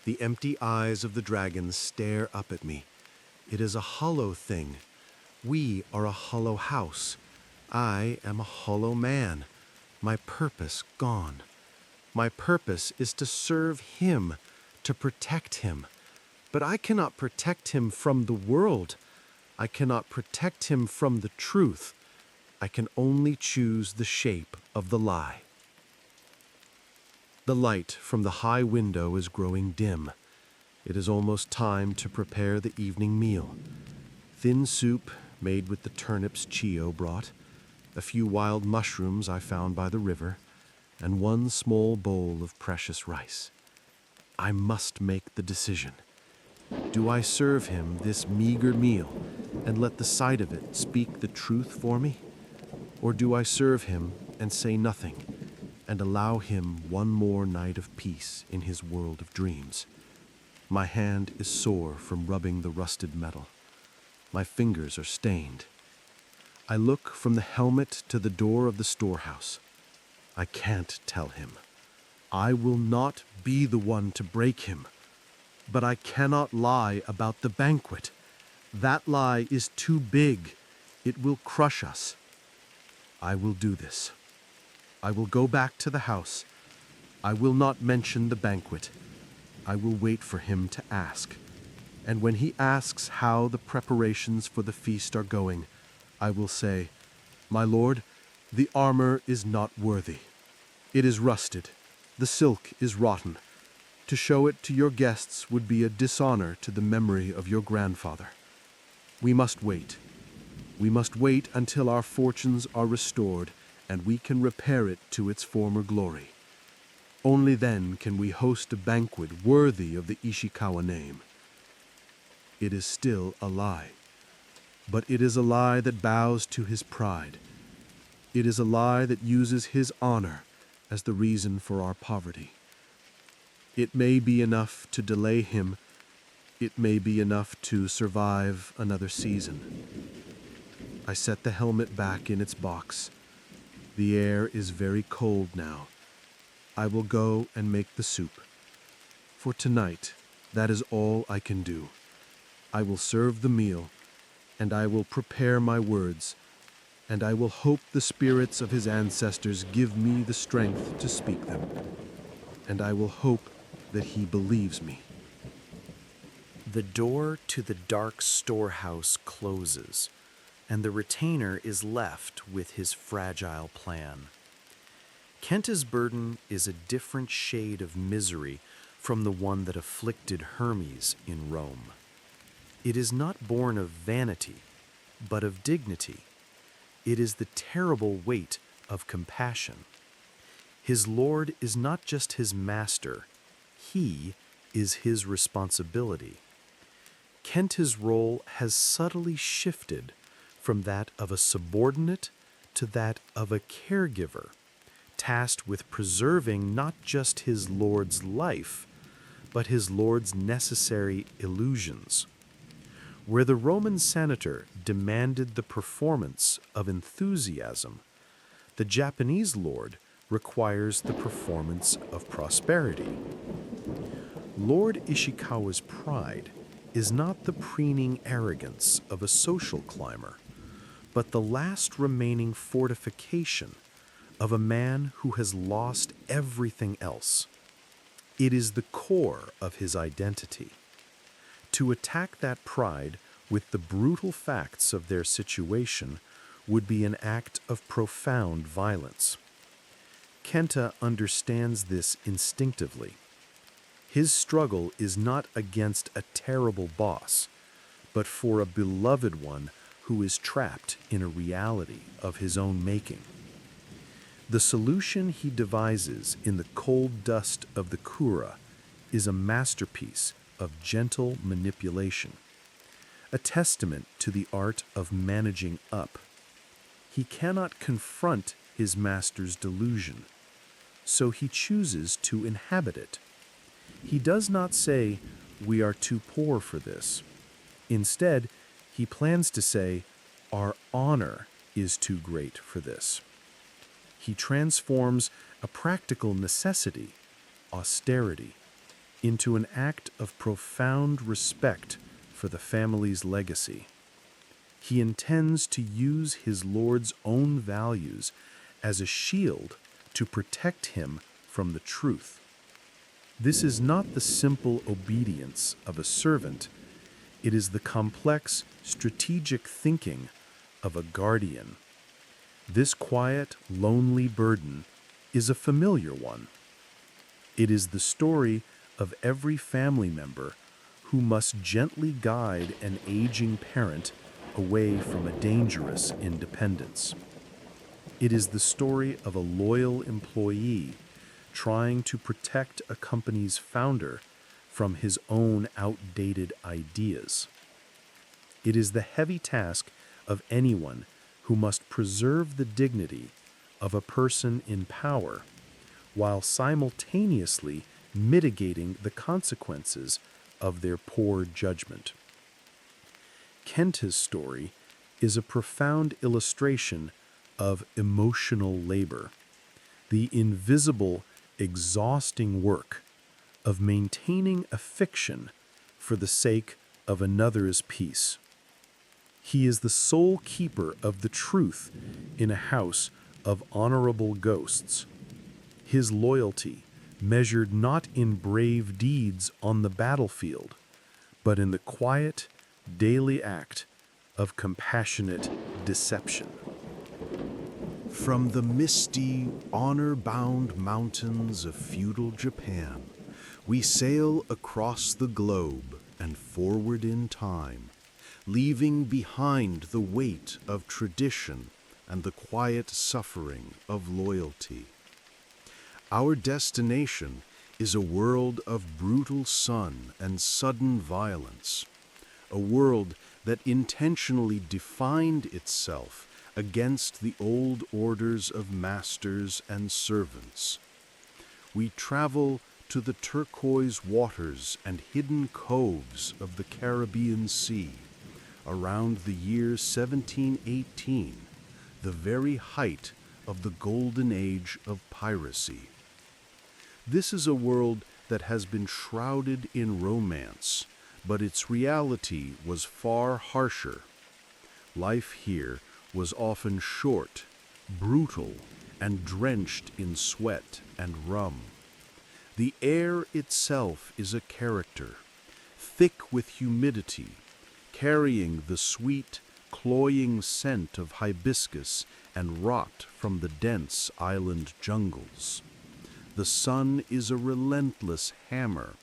The empty eyes of the dragon stare up at me. It is a hollow thing. We are a hollow house. I am a hollow man. My purpose gone. My purpose is to serve him, to protect him. But I cannot protect him from the world. I cannot protect him from the truth. I can only choose the shape of the lie. The light from the high window is growing dim. It is almost time to prepare the evening meal. Thin soup made with the turnips Chio brought, a few wild mushrooms I found by the river, and one small bowl of precious rice. I must make the decision. Do I serve him this meager meal and let the sight of it speak the truth for me? Or do I serve him and say nothing and allow him one more night of peace in his world of dreams? My hand is sore from rubbing the rusted metal. My fingers are stained. I look from the helmet to the door of the storehouse. I can't tell him. I will not be the one to break him. But I cannot lie about the banquet. That lie is too big. It will crush us. I will do this. I will go back to the house. I will not mention the banquet. I will wait for him to ask. And when he asks how the preparations for the feast are going, I will say, "My lord, the armor is not worthy. It is rusted. The silk is rotten. To show it to your guests would be a dishonor to the memory of your grandfather. We must wait. We must wait until our fortunes are restored and we can repair it to its former glory. Only then can we host a banquet worthy of the Ishikawa name. It is still a lie, but it is a lie that bows to his pride. It is a lie that uses his honor as the reason for our poverty. It may be enough to delay him. It may be enough to survive another season. I set the helmet back in its box. The air is very cold now. I will go and make the soup. For tonight, that is all I can do. I will serve the meal, and I will prepare my words, and I will hope the spirits of his ancestors give me the strength to speak them, and I will hope that he believes me. The door to the dark storehouse closes, and the retainer is left with his fragile plan. Kenta's burden is a different shade of misery from the one that afflicted Hermes in Rome. It is not born of vanity, but of dignity. It is the terrible weight of compassion. His Lord is not just his master, he is his responsibility. Kenta's role has subtly shifted from that of a subordinate to that of a caregiver, tasked with preserving not just his Lord's life, but his Lord's necessary illusions. Where the Roman senator demanded the performance of enthusiasm, the Japanese Lord requires the performance of prosperity. Lord Ishikawa's pride is not the preening arrogance of a social climber, but the last remaining fortification of a man who has lost everything else. It is the core of his identity. To attack that pride with the brutal facts of their situation would be an act of profound violence. Kenta understands this instinctively. His struggle is not against a terrible boss, but for a beloved one who is trapped in a reality of his own making. The solution he devises in the cold dust of the Kura is a masterpiece of gentle manipulation, a testament to the art of managing up. He cannot confront his master's delusion, so he chooses to inhabit it. He does not say, "We are too poor for this." Instead, he plans to say, "Our honor is too great for this." He transforms a practical necessity, austerity, into an act of profound respect for the family's legacy. He intends to use his Lord's own values as a shield to protect him from the truth. This is not the simple obedience of a servant. It is the complex, strategic thinking of a guardian. This quiet, lonely burden is a familiar one. It is the story of every family member who must gently guide an aging parent away from a dangerous independence. It is the story of a loyal employee trying to protect a company's founder from his own outdated ideas. It is the heavy task of anyone who must preserve the dignity of a person in power while simultaneously mitigating the consequences of their poor judgment. Kenta's story is a profound illustration of emotional labor, the invisible, exhausting work of maintaining a fiction for the sake of another's peace. He is the sole keeper of the truth in a house of honorable ghosts. His loyalty measured not in brave deeds on the battlefield, but in the quiet, daily act of compassionate deception. From the misty, honor-bound mountains of feudal Japan, we sail across the globe and forward in time, leaving behind the weight of tradition and the quiet suffering of loyalty. Our destination is a world of brutal sun and sudden violence, a world that intentionally defined itself against the old orders of masters and servants. We travel to the turquoise waters and hidden coves of the Caribbean Sea around the year 1718, the very height of the golden age of piracy. This is a world that has been shrouded in romance, but its reality was far harsher. Life here was often short, brutal, and drenched in sweat and rum. The air itself is a character, thick with humidity, carrying the sweet, cloying scent of hibiscus and rot from the dense island jungles. The sun is a relentless hammer,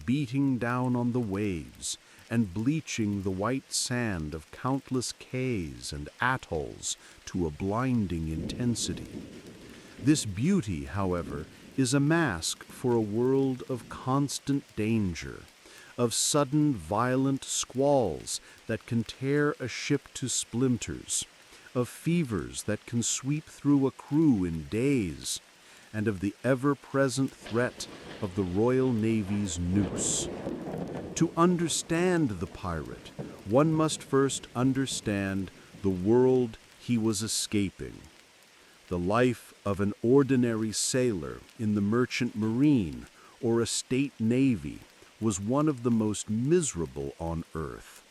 beating down on the waves and bleaching the white sand of countless cays and atolls to a blinding intensity. This beauty, however, is a mask for a world of constant danger, of sudden violent squalls that can tear a ship to splinters, of fevers that can sweep through a crew in days, and of the ever-present threat of the Royal Navy's noose. To understand the pirate, one must first understand the world he was escaping. The life of an ordinary sailor in the merchant marine or a state navy was one of the most miserable on earth.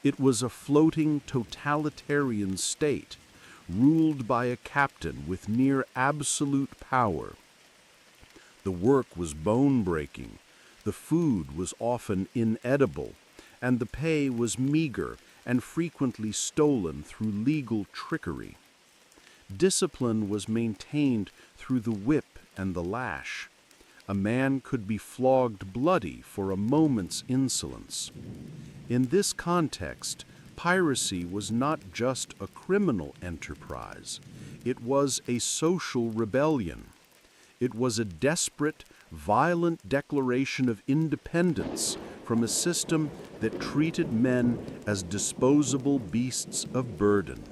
It was a floating totalitarian state, ruled by a captain with near absolute power. The work was bone-breaking, the food was often inedible, and the pay was meager and frequently stolen through legal trickery. Discipline was maintained through the whip and the lash. A man could be flogged bloody for a moment's insolence. In this context, piracy was not just a criminal enterprise. It was a social rebellion. It was a desperate, violent declaration of independence from a system that treated men as disposable beasts of burden.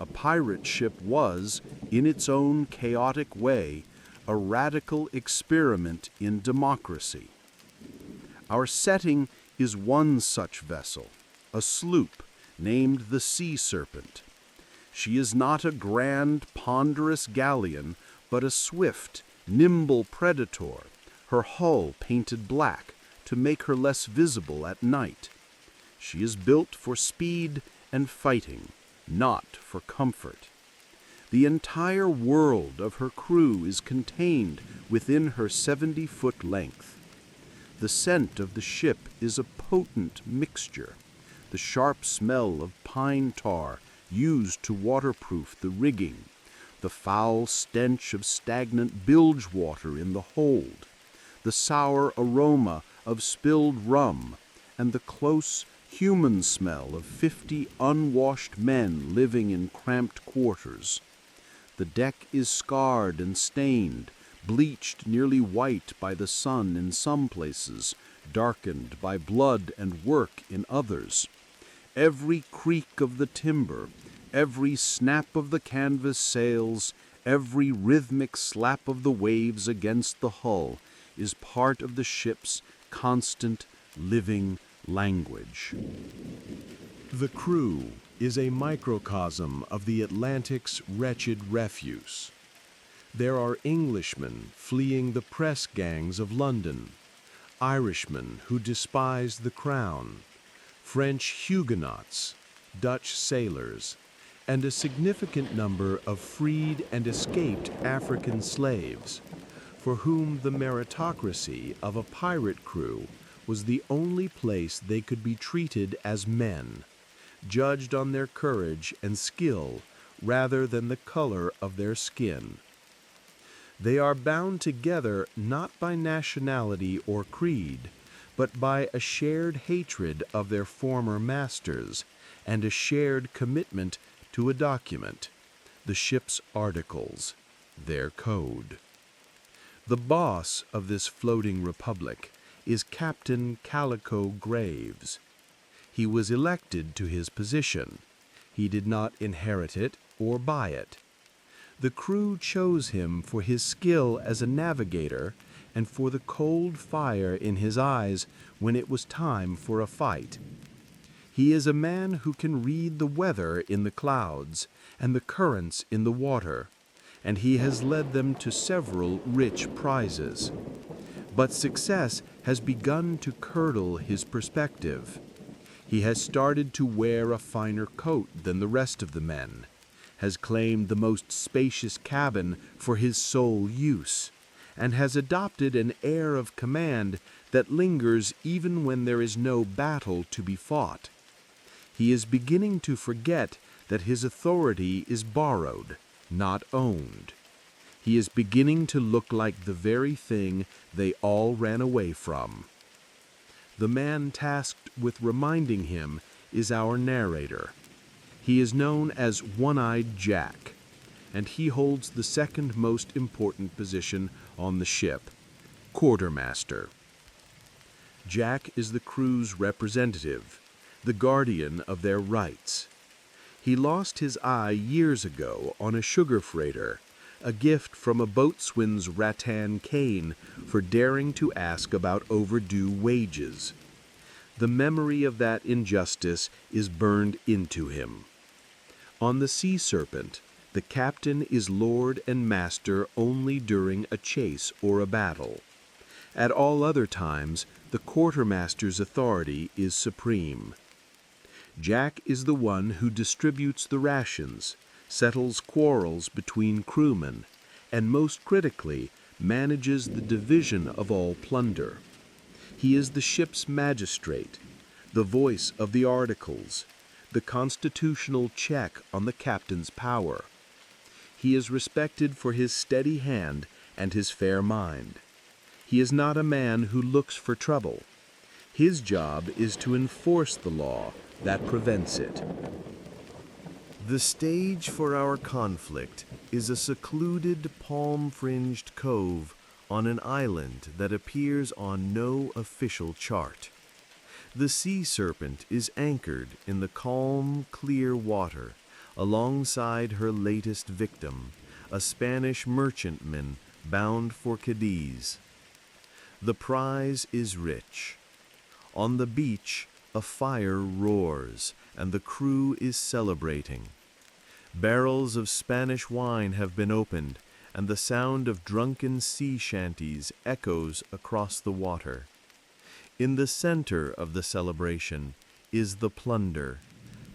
A pirate ship was, in its own chaotic way, a radical experiment in democracy. Our setting is one such vessel, a sloop named the Sea Serpent. She is not a grand, ponderous galleon, but a swift, nimble predator, her hull painted black to make her less visible at night. She is built for speed and fighting, not for comfort. The entire world of her crew is contained within her 70-foot length. The scent of the ship is a potent mixture, the sharp smell of pine tar used to waterproof the rigging, the foul stench of stagnant bilge water in the hold, the sour aroma of spilled rum, and the close, human smell of 50 unwashed men living in cramped quarters. The deck is scarred and stained, bleached nearly white by the sun in some places, darkened by blood and work in others. Every creak of the timber, every snap of the canvas sails, every rhythmic slap of the waves against the hull is part of the ship's constant, living language. The crew is a microcosm of the Atlantic's wretched refuse. There are Englishmen fleeing the press gangs of London, Irishmen who despise the crown, French Huguenots, Dutch sailors, and a significant number of freed and escaped African slaves, for whom the meritocracy of a pirate crew was the only place they could be treated as men, judged on their courage and skill rather than the color of their skin. They are bound together not by nationality or creed, but by a shared hatred of their former masters and a shared commitment to a document, the ship's articles, their code. The boss of this floating republic is Captain Calico Graves. He was elected to his position. He did not inherit it or buy it. The crew chose him for his skill as a navigator and for the cold fire in his eyes when it was time for a fight. He is a man who can read the weather in the clouds and the currents in the water, and he has led them to several rich prizes. But success has begun to curdle his perspective. He has started to wear a finer coat than the rest of the men, has claimed the most spacious cabin for his sole use, and has adopted an air of command that lingers even when there is no battle to be fought. He is beginning to forget that his authority is borrowed, not owned. He is beginning to look like the very thing they all ran away from. The man tasked with reminding him is our narrator. He is known as One-Eyed Jack, and he holds the second most important position on the ship, quartermaster. Jack is the crew's representative, the guardian of their rights. He lost his eye years ago on a sugar freighter, a gift from a boatswain's rattan cane for daring to ask about overdue wages. The memory of that injustice is burned into him. On the Sea Serpent, the captain is lord and master only during a chase or a battle. At all other times, the quartermaster's authority is supreme. Jack is the one who distributes the rations, settles quarrels between crewmen, and most critically, manages the division of all plunder. He is the ship's magistrate, the voice of the articles, the constitutional check on the captain's power. He is respected for his steady hand and his fair mind. He is not a man who looks for trouble. His job is to enforce the law that prevents it. The stage for our conflict is a secluded, palm-fringed cove on an island that appears on no official chart. The Sea Serpent is anchored in the calm, clear water alongside her latest victim, a Spanish merchantman bound for Cadiz. The prize is rich. On the beach, a fire roars, and the crew is celebrating. Barrels of Spanish wine have been opened, and the sound of drunken sea shanties echoes across the water. In the center of the celebration is the plunder,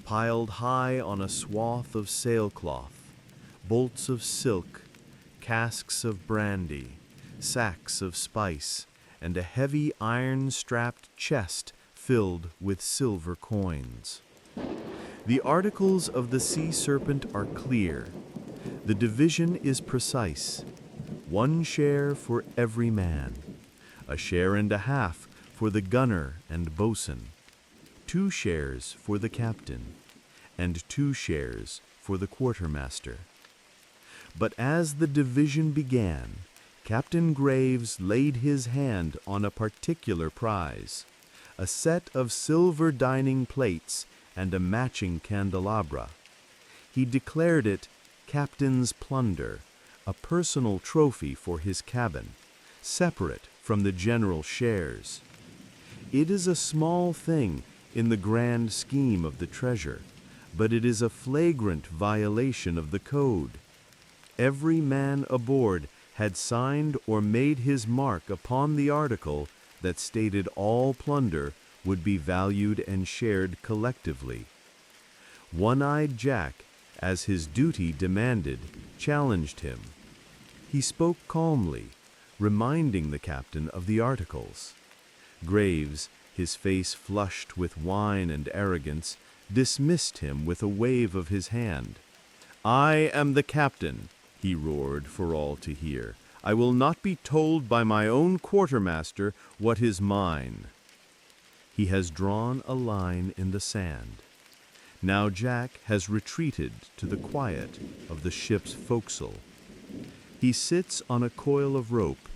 piled high on a swath of sailcloth, bolts of silk, casks of brandy, sacks of spice, and a heavy iron-strapped chest filled with silver coins. The articles of the Sea Serpent are clear. The division is precise. 1 share for every man, a share and a half for the gunner and boatswain, 2 shares for the captain, and 2 shares for the quartermaster. But as the division began, Captain Graves laid his hand on a particular prize, a set of silver dining plates and a matching candelabra. He declared it Captain's Plunder, a personal trophy for his cabin, separate from the general shares. It is a small thing in the grand scheme of the treasure, but it is a flagrant violation of the code. Every man aboard had signed or made his mark upon the article that stated all plunder would be valued and shared collectively. One-Eyed Jack, as his duty demanded, challenged him. He spoke calmly, reminding the captain of the articles. Graves, his face flushed with wine and arrogance, dismissed him with a wave of his hand. "I am the captain," he roared for all to hear. "I will not be told by my own quartermaster what is mine." He has drawn a line in the sand. Now Jack has retreated to the quiet of the ship's forecastle. He sits on a coil of rope,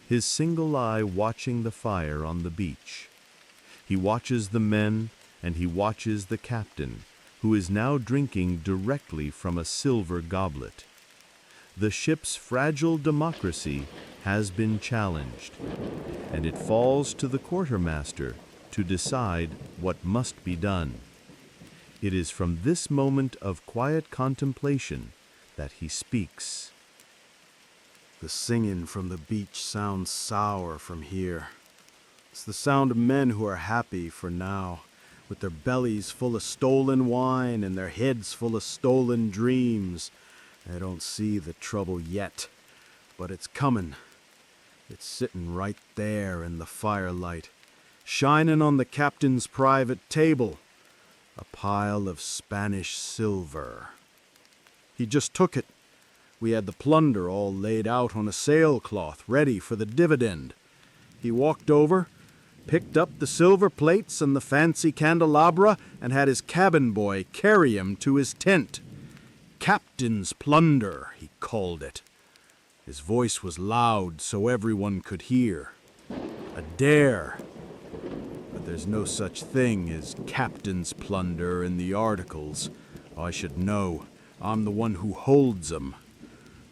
his single eye watching the fire on the beach. He watches the men, and he watches the captain, who is now drinking directly from a silver goblet. The ship's fragile democracy has been challenged, and it falls to the quartermaster to decide what must be done. It is from this moment of quiet contemplation that he speaks. The singing from the beach sounds sour from here. It's the sound of men who are happy for now, with their bellies full of stolen wine and their heads full of stolen dreams. They don't see the trouble yet, but it's coming. It's sitting right there in the firelight, shining on the captain's private table, a pile of Spanish silver. He just took it. We had the plunder all laid out on a sailcloth, ready for the dividend. He walked over, picked up the silver plates and the fancy candelabra, and had his cabin boy carry him to his tent. Captain's plunder, he called it. His voice was loud so everyone could hear. A dare. But there's no such thing as captain's plunder in the articles. I should know. I'm the one who holds 'em.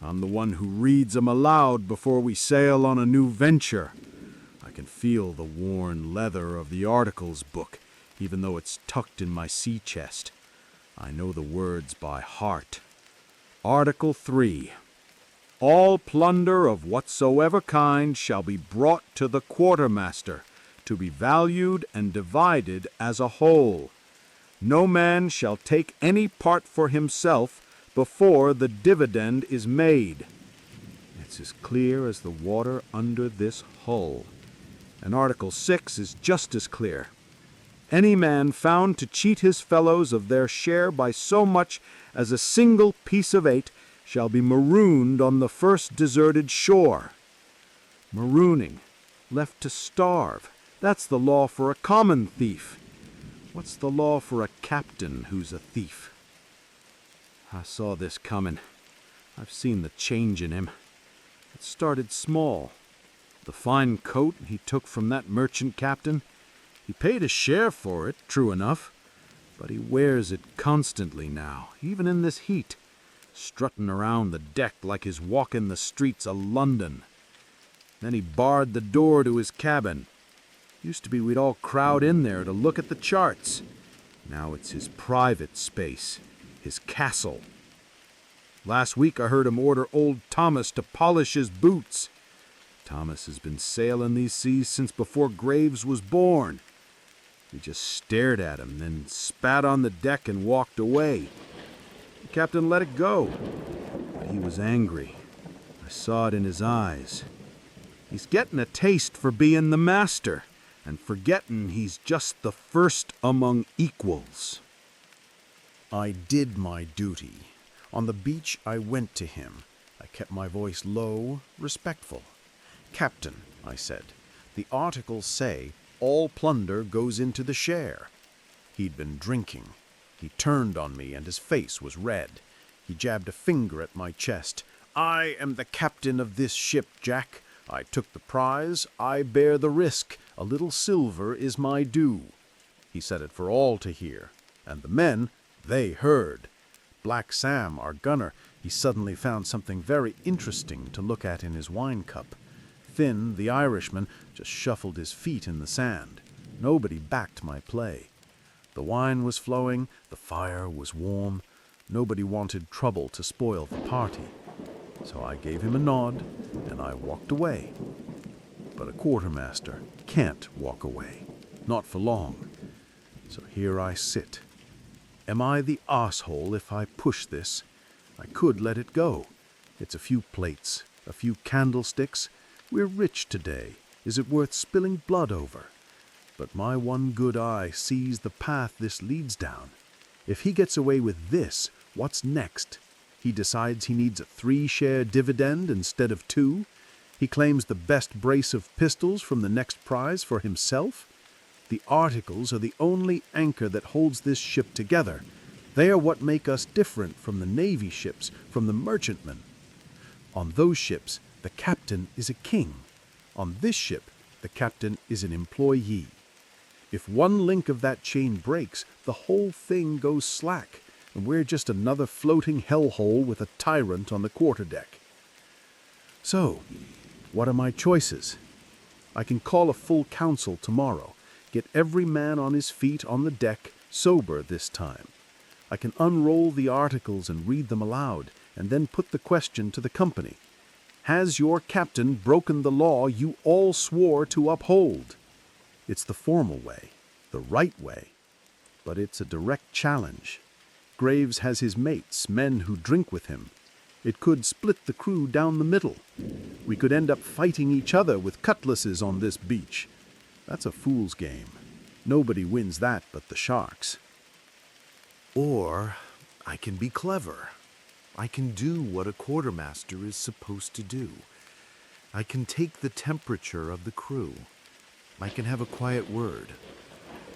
I'm the one who reads 'em aloud before we sail on a new venture. I can feel the worn leather of the articles book, even though it's tucked in my sea chest. I know the words by heart. Article 3. All plunder of whatsoever kind shall be brought to the quartermaster, to be valued and divided as a whole. No man shall take any part for himself before the dividend is made. It's as clear as the water under this hull. And Article 6 is just as clear. Any man found to cheat his fellows of their share by so much as a single piece of 8 shall be marooned on the first deserted shore. Marooning, left to starve, that's the law for a common thief. What's the law for a captain who's a thief? I saw this coming. I've seen the change in him. It started small. The fine coat he took from that merchant captain, he paid a share for it, true enough, but he wears it constantly now, even in this heat, strutting around the deck like he's walking the streets of London. Then he barred the door to his cabin. Used to be we'd all crowd in there to look at the charts. Now it's his private space, his castle. Last week I heard him order old Thomas to polish his boots. Thomas has been sailing these seas since before Graves was born. He just stared at him, then spat on the deck and walked away. The captain let it go, but he was angry. I saw it in his eyes. He's getting a taste for being the master, and forgetting he's just the first among equals. I did my duty. On the beach I went to him. I kept my voice low, respectful. "Captain," I said, "the articles say all plunder goes into the share." He'd been drinking. He turned on me and his face was red. He jabbed a finger at my chest. "I am the captain of this ship, Jack. I took the prize. I bear the risk. A little silver is my due." He said it for all to hear. And the men, they heard. Black Sam, our gunner, he suddenly found something very interesting to look at in his wine cup. Finn, the Irishman, just shuffled his feet in the sand. Nobody backed my play. The wine was flowing, the fire was warm. Nobody wanted trouble to spoil the party. So I gave him a nod, and I walked away. But a quartermaster can't walk away. Not for long. So here I sit. Am I the asshole if I push this? I could let it go. It's a few plates, a few candlesticks. We're rich today. Is it worth spilling blood over? But my one good eye sees the path this leads down. If he gets away with this, what's next? He decides he needs a 3-share dividend instead of 2. He claims the best brace of pistols from the next prize for himself. The articles are the only anchor that holds this ship together. They are what make us different from the Navy ships, from the merchantmen. On those ships, the captain is a king. On this ship, the captain is an employee. If one link of that chain breaks, the whole thing goes slack, and we're just another floating hellhole with a tyrant on the quarterdeck. So, what are my choices? I can call a full council tomorrow, get every man on his feet on the deck, sober this time. I can unroll the articles and read them aloud, and then put the question to the company. Has your captain broken the law you all swore to uphold? It's the formal way, the right way, but it's a direct challenge. Graves has his mates, men who drink with him. It could split the crew down the middle. We could end up fighting each other with cutlasses on this beach. That's a fool's game. Nobody wins that but the sharks. Or I can be clever. I can do what a quartermaster is supposed to do. I can take the temperature of the crew. I can have a quiet word.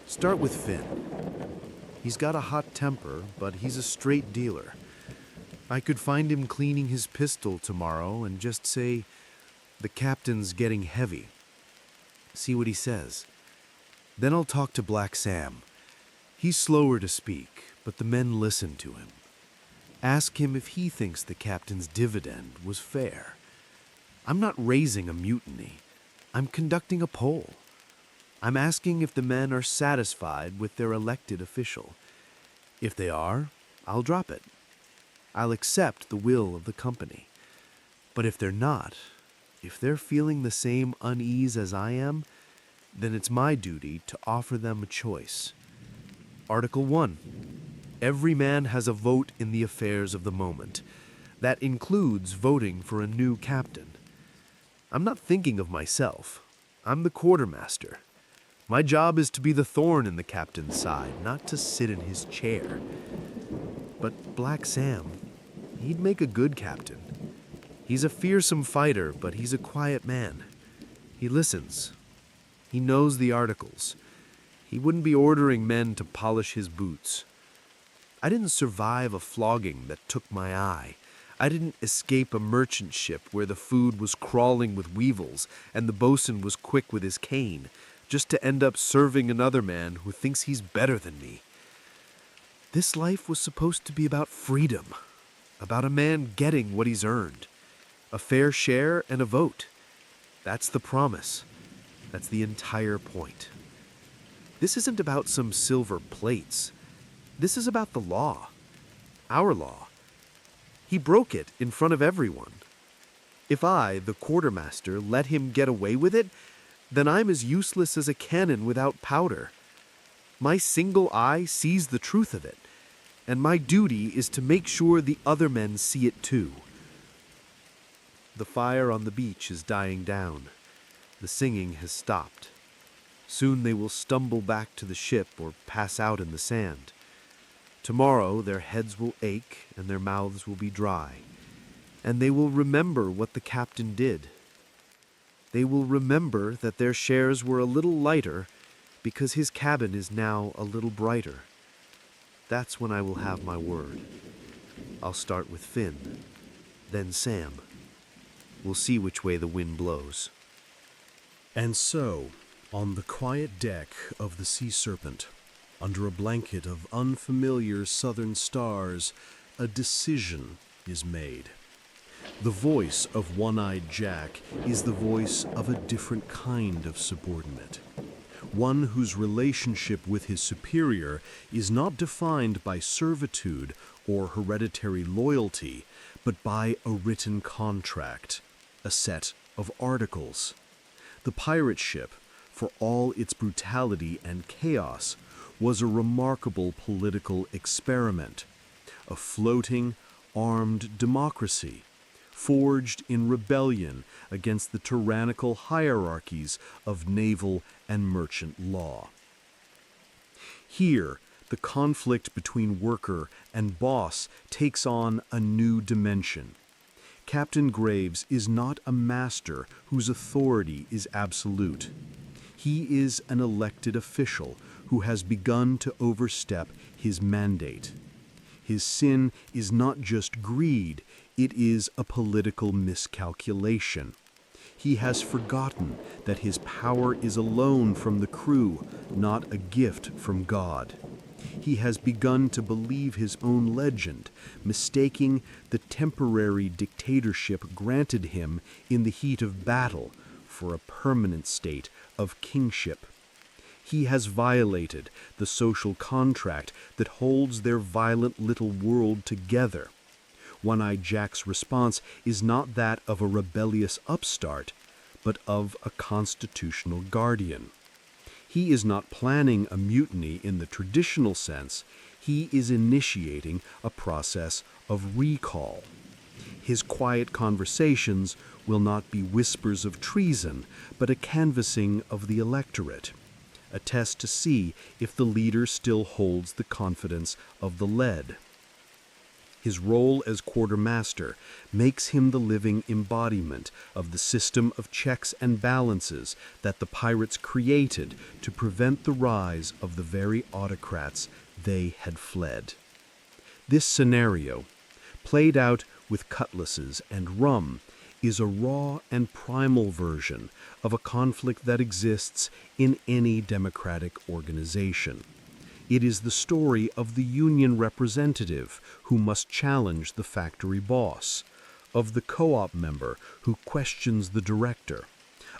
Start with Finn. He's got a hot temper, but he's a straight dealer. I could find him cleaning his pistol tomorrow and just say, "The captain's getting heavy." See what he says. Then I'll talk to Black Sam. He's slower to speak, but the men listen to him. Ask him if he thinks the captain's dividend was fair. I'm not raising a mutiny. I'm conducting a poll. I'm asking if the men are satisfied with their elected official. If they are, I'll drop it. I'll accept the will of the company. But if they're not, if they're feeling the same unease as I am, then it's my duty to offer them a choice. Article 1. Every man has a vote in the affairs of the moment. That includes voting for a new captain. I'm not thinking of myself. I'm the quartermaster. My job is to be the thorn in the captain's side, not to sit in his chair. But Black Sam, he'd make a good captain. He's a fearsome fighter, but he's a quiet man. He listens. He knows the articles. He wouldn't be ordering men to polish his boots. I didn't survive a flogging that took my eye. I didn't escape a merchant ship where the food was crawling with weevils and the bosun was quick with his cane, just to end up serving another man who thinks he's better than me. This life was supposed to be about freedom, about a man getting what he's earned, a fair share and a vote. That's the promise. That's the entire point. This isn't about some silver plates. This is about the law, our law. He broke it in front of everyone. If I, the quartermaster, let him get away with it, then I'm as useless as a cannon without powder. My single eye sees the truth of it, and my duty is to make sure the other men see it too. The fire on the beach is dying down. The singing has stopped. Soon they will stumble back to the ship or pass out in the sand. Tomorrow their heads will ache and their mouths will be dry, and they will remember what the captain did. They will remember that their shares were a little lighter because his cabin is now a little brighter. That's when I will have my word. I'll start with Finn, then Sam. We'll see which way the wind blows. And so, on the quiet deck of the Sea Serpent, under a blanket of unfamiliar southern stars, a decision is made. The voice of One-Eyed Jack is the voice of a different kind of subordinate. One whose relationship with his superior is not defined by servitude or hereditary loyalty, but by a written contract, a set of articles. The pirate ship, for all its brutality and chaos, was a remarkable political experiment, a floating, armed democracy, forged in rebellion against the tyrannical hierarchies of naval and merchant law. Here, the conflict between worker and boss takes on a new dimension. Captain Graves is not a master whose authority is absolute. He is an elected official who has begun to overstep his mandate. His sin is not just greed, it is a political miscalculation. He has forgotten that his power is a loan from the crew, not a gift from God. He has begun to believe his own legend, mistaking the temporary dictatorship granted him in the heat of battle for a permanent state of kingship. He has violated the social contract that holds their violent little world together. One-Eyed Jack's response is not that of a rebellious upstart, but of a constitutional guardian. He is not planning a mutiny in the traditional sense, he is initiating a process of recall. His quiet conversations will not be whispers of treason, but a canvassing of the electorate, a test to see if the leader still holds the confidence of the led. His role as quartermaster makes him the living embodiment of the system of checks and balances that the pirates created to prevent the rise of the very autocrats they had fled. This scenario, played out with cutlasses and rum, is a raw and primal version of a conflict that exists in any democratic organization. It is the story of the union representative who must challenge the factory boss, of the co-op member who questions the director,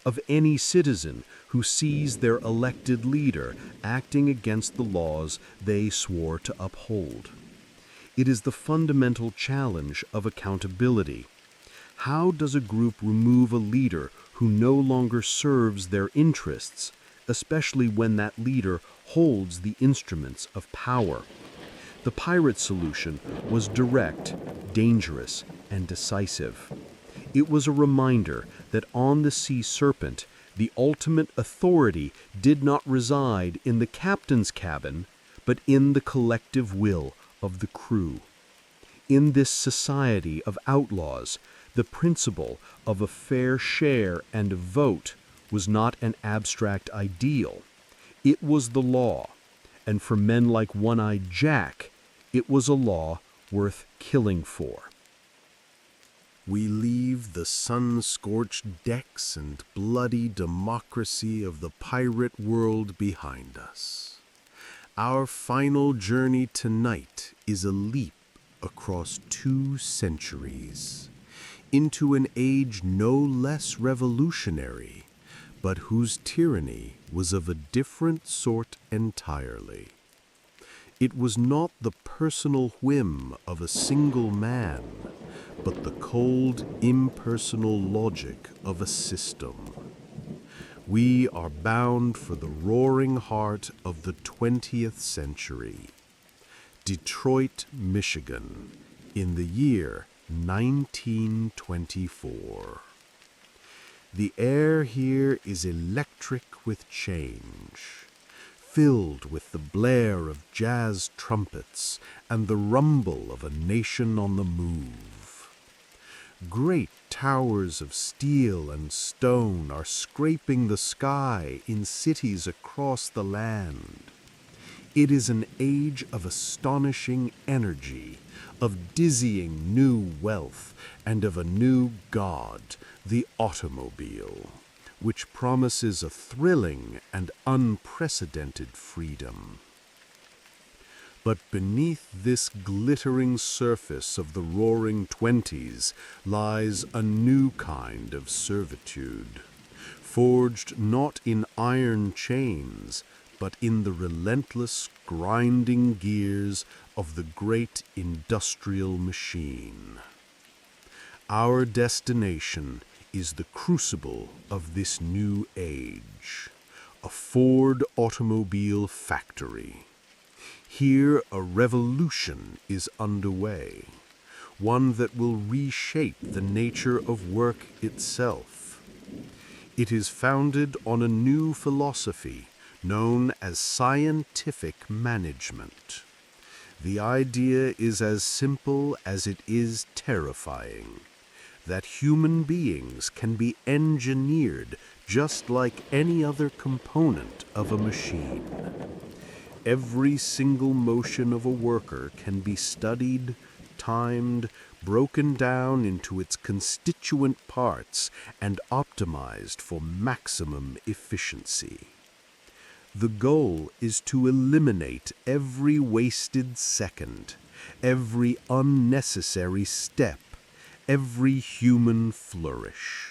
of any citizen who sees their elected leader acting against the laws they swore to uphold. It is the fundamental challenge of accountability. How does a group remove a leader who no longer serves their interests, especially when that leader holds the instruments of power? The pirate solution was direct, dangerous, and decisive. It was a reminder that on the Sea Serpent, the ultimate authority did not reside in the captain's cabin, but in the collective will of the crew. In this society of outlaws, the principle of a fair share and a vote was not an abstract ideal. It was the law, and for men like One-Eyed Jack, it was a law worth killing for. We leave the sun-scorched decks and bloody democracy of the pirate world behind us. Our final journey tonight is a leap across 2 centuries, into an age no less revolutionary, but whose tyranny was of a different sort entirely. It was not the personal whim of a single man, but the cold, impersonal logic of a system. We are bound for the roaring heart of the 20th century, Detroit, Michigan, in the year 1924. The air here is electric with change, filled with the blare of jazz trumpets and the rumble of a nation on the move. Great towers of steel and stone are scraping the sky in cities across the land. It is an age of astonishing energy, of dizzying new wealth, and of a new god, the automobile, which promises a thrilling and unprecedented freedom. But beneath this glittering surface of the roaring 20s lies a new kind of servitude, forged not in iron chains, but in the relentless grinding gears of the great industrial machine. Our destination is the crucible of this new age, a Ford automobile factory. Here a revolution is underway, one that will reshape the nature of work itself. It is founded on a new philosophy known as scientific management. The idea is as simple as it is terrifying, that human beings can be engineered just like any other component of a machine. Every single motion of a worker can be studied, timed, broken down into its constituent parts, and optimized for maximum efficiency. The goal is to eliminate every wasted second, every unnecessary step, every human flourish.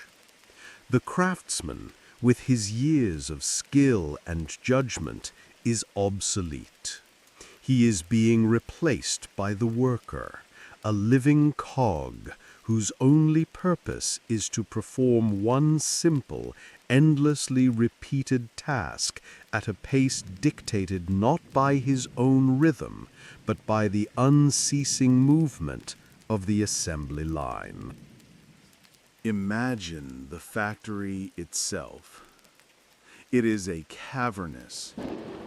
The craftsman, with his years of skill and judgment, is obsolete. He is being replaced by the worker, a living cog whose only purpose is to perform one simple, endlessly repeated task at a pace dictated not by his own rhythm, but by the unceasing movement of the assembly line. Imagine the factory itself. It is a cavernous,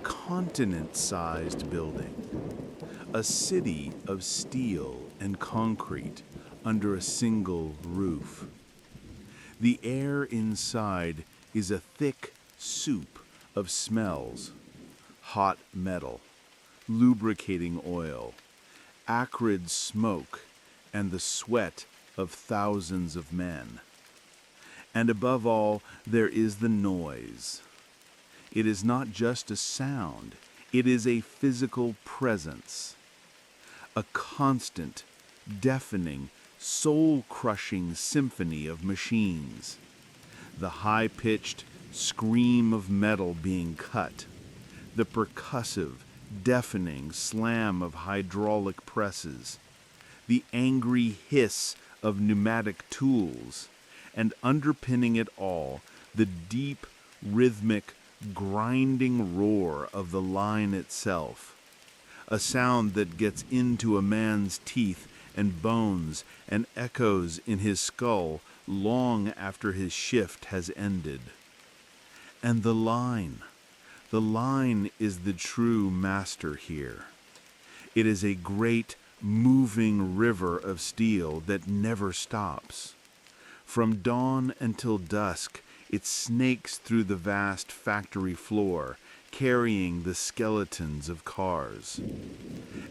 continent-sized building, a city of steel and concrete under a single roof. The air inside is a thick soup of smells: hot metal, lubricating oil, acrid smoke, and the sweat of thousands of men. And above all, there is the noise. It is not just a sound, it is a physical presence. A constant, deafening, soul-crushing symphony of machines. The high-pitched scream of metal being cut. The percussive, deafening slam of hydraulic presses. The angry hiss of pneumatic tools. And underpinning it all, the deep, rhythmic, grinding roar of the line itself. A sound that gets into a man's teeth and bones and echoes in his skull long after his shift has ended. And the line is the true master here. It is a great, moving river of steel that never stops. From dawn until dusk, it snakes through the vast factory floor, carrying the skeletons of cars.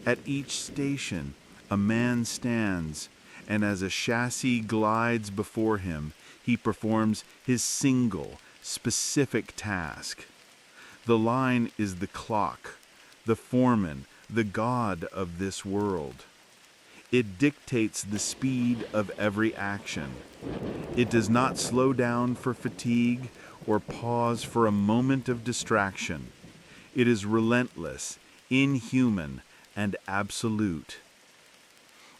At each station, a man stands, and as a chassis glides before him, he performs his single, specific task. The line is the clock, the foreman, the god of this world. It dictates the speed of every action. It does not slow down for fatigue or pause for a moment of distraction. It is relentless, inhuman, and absolute.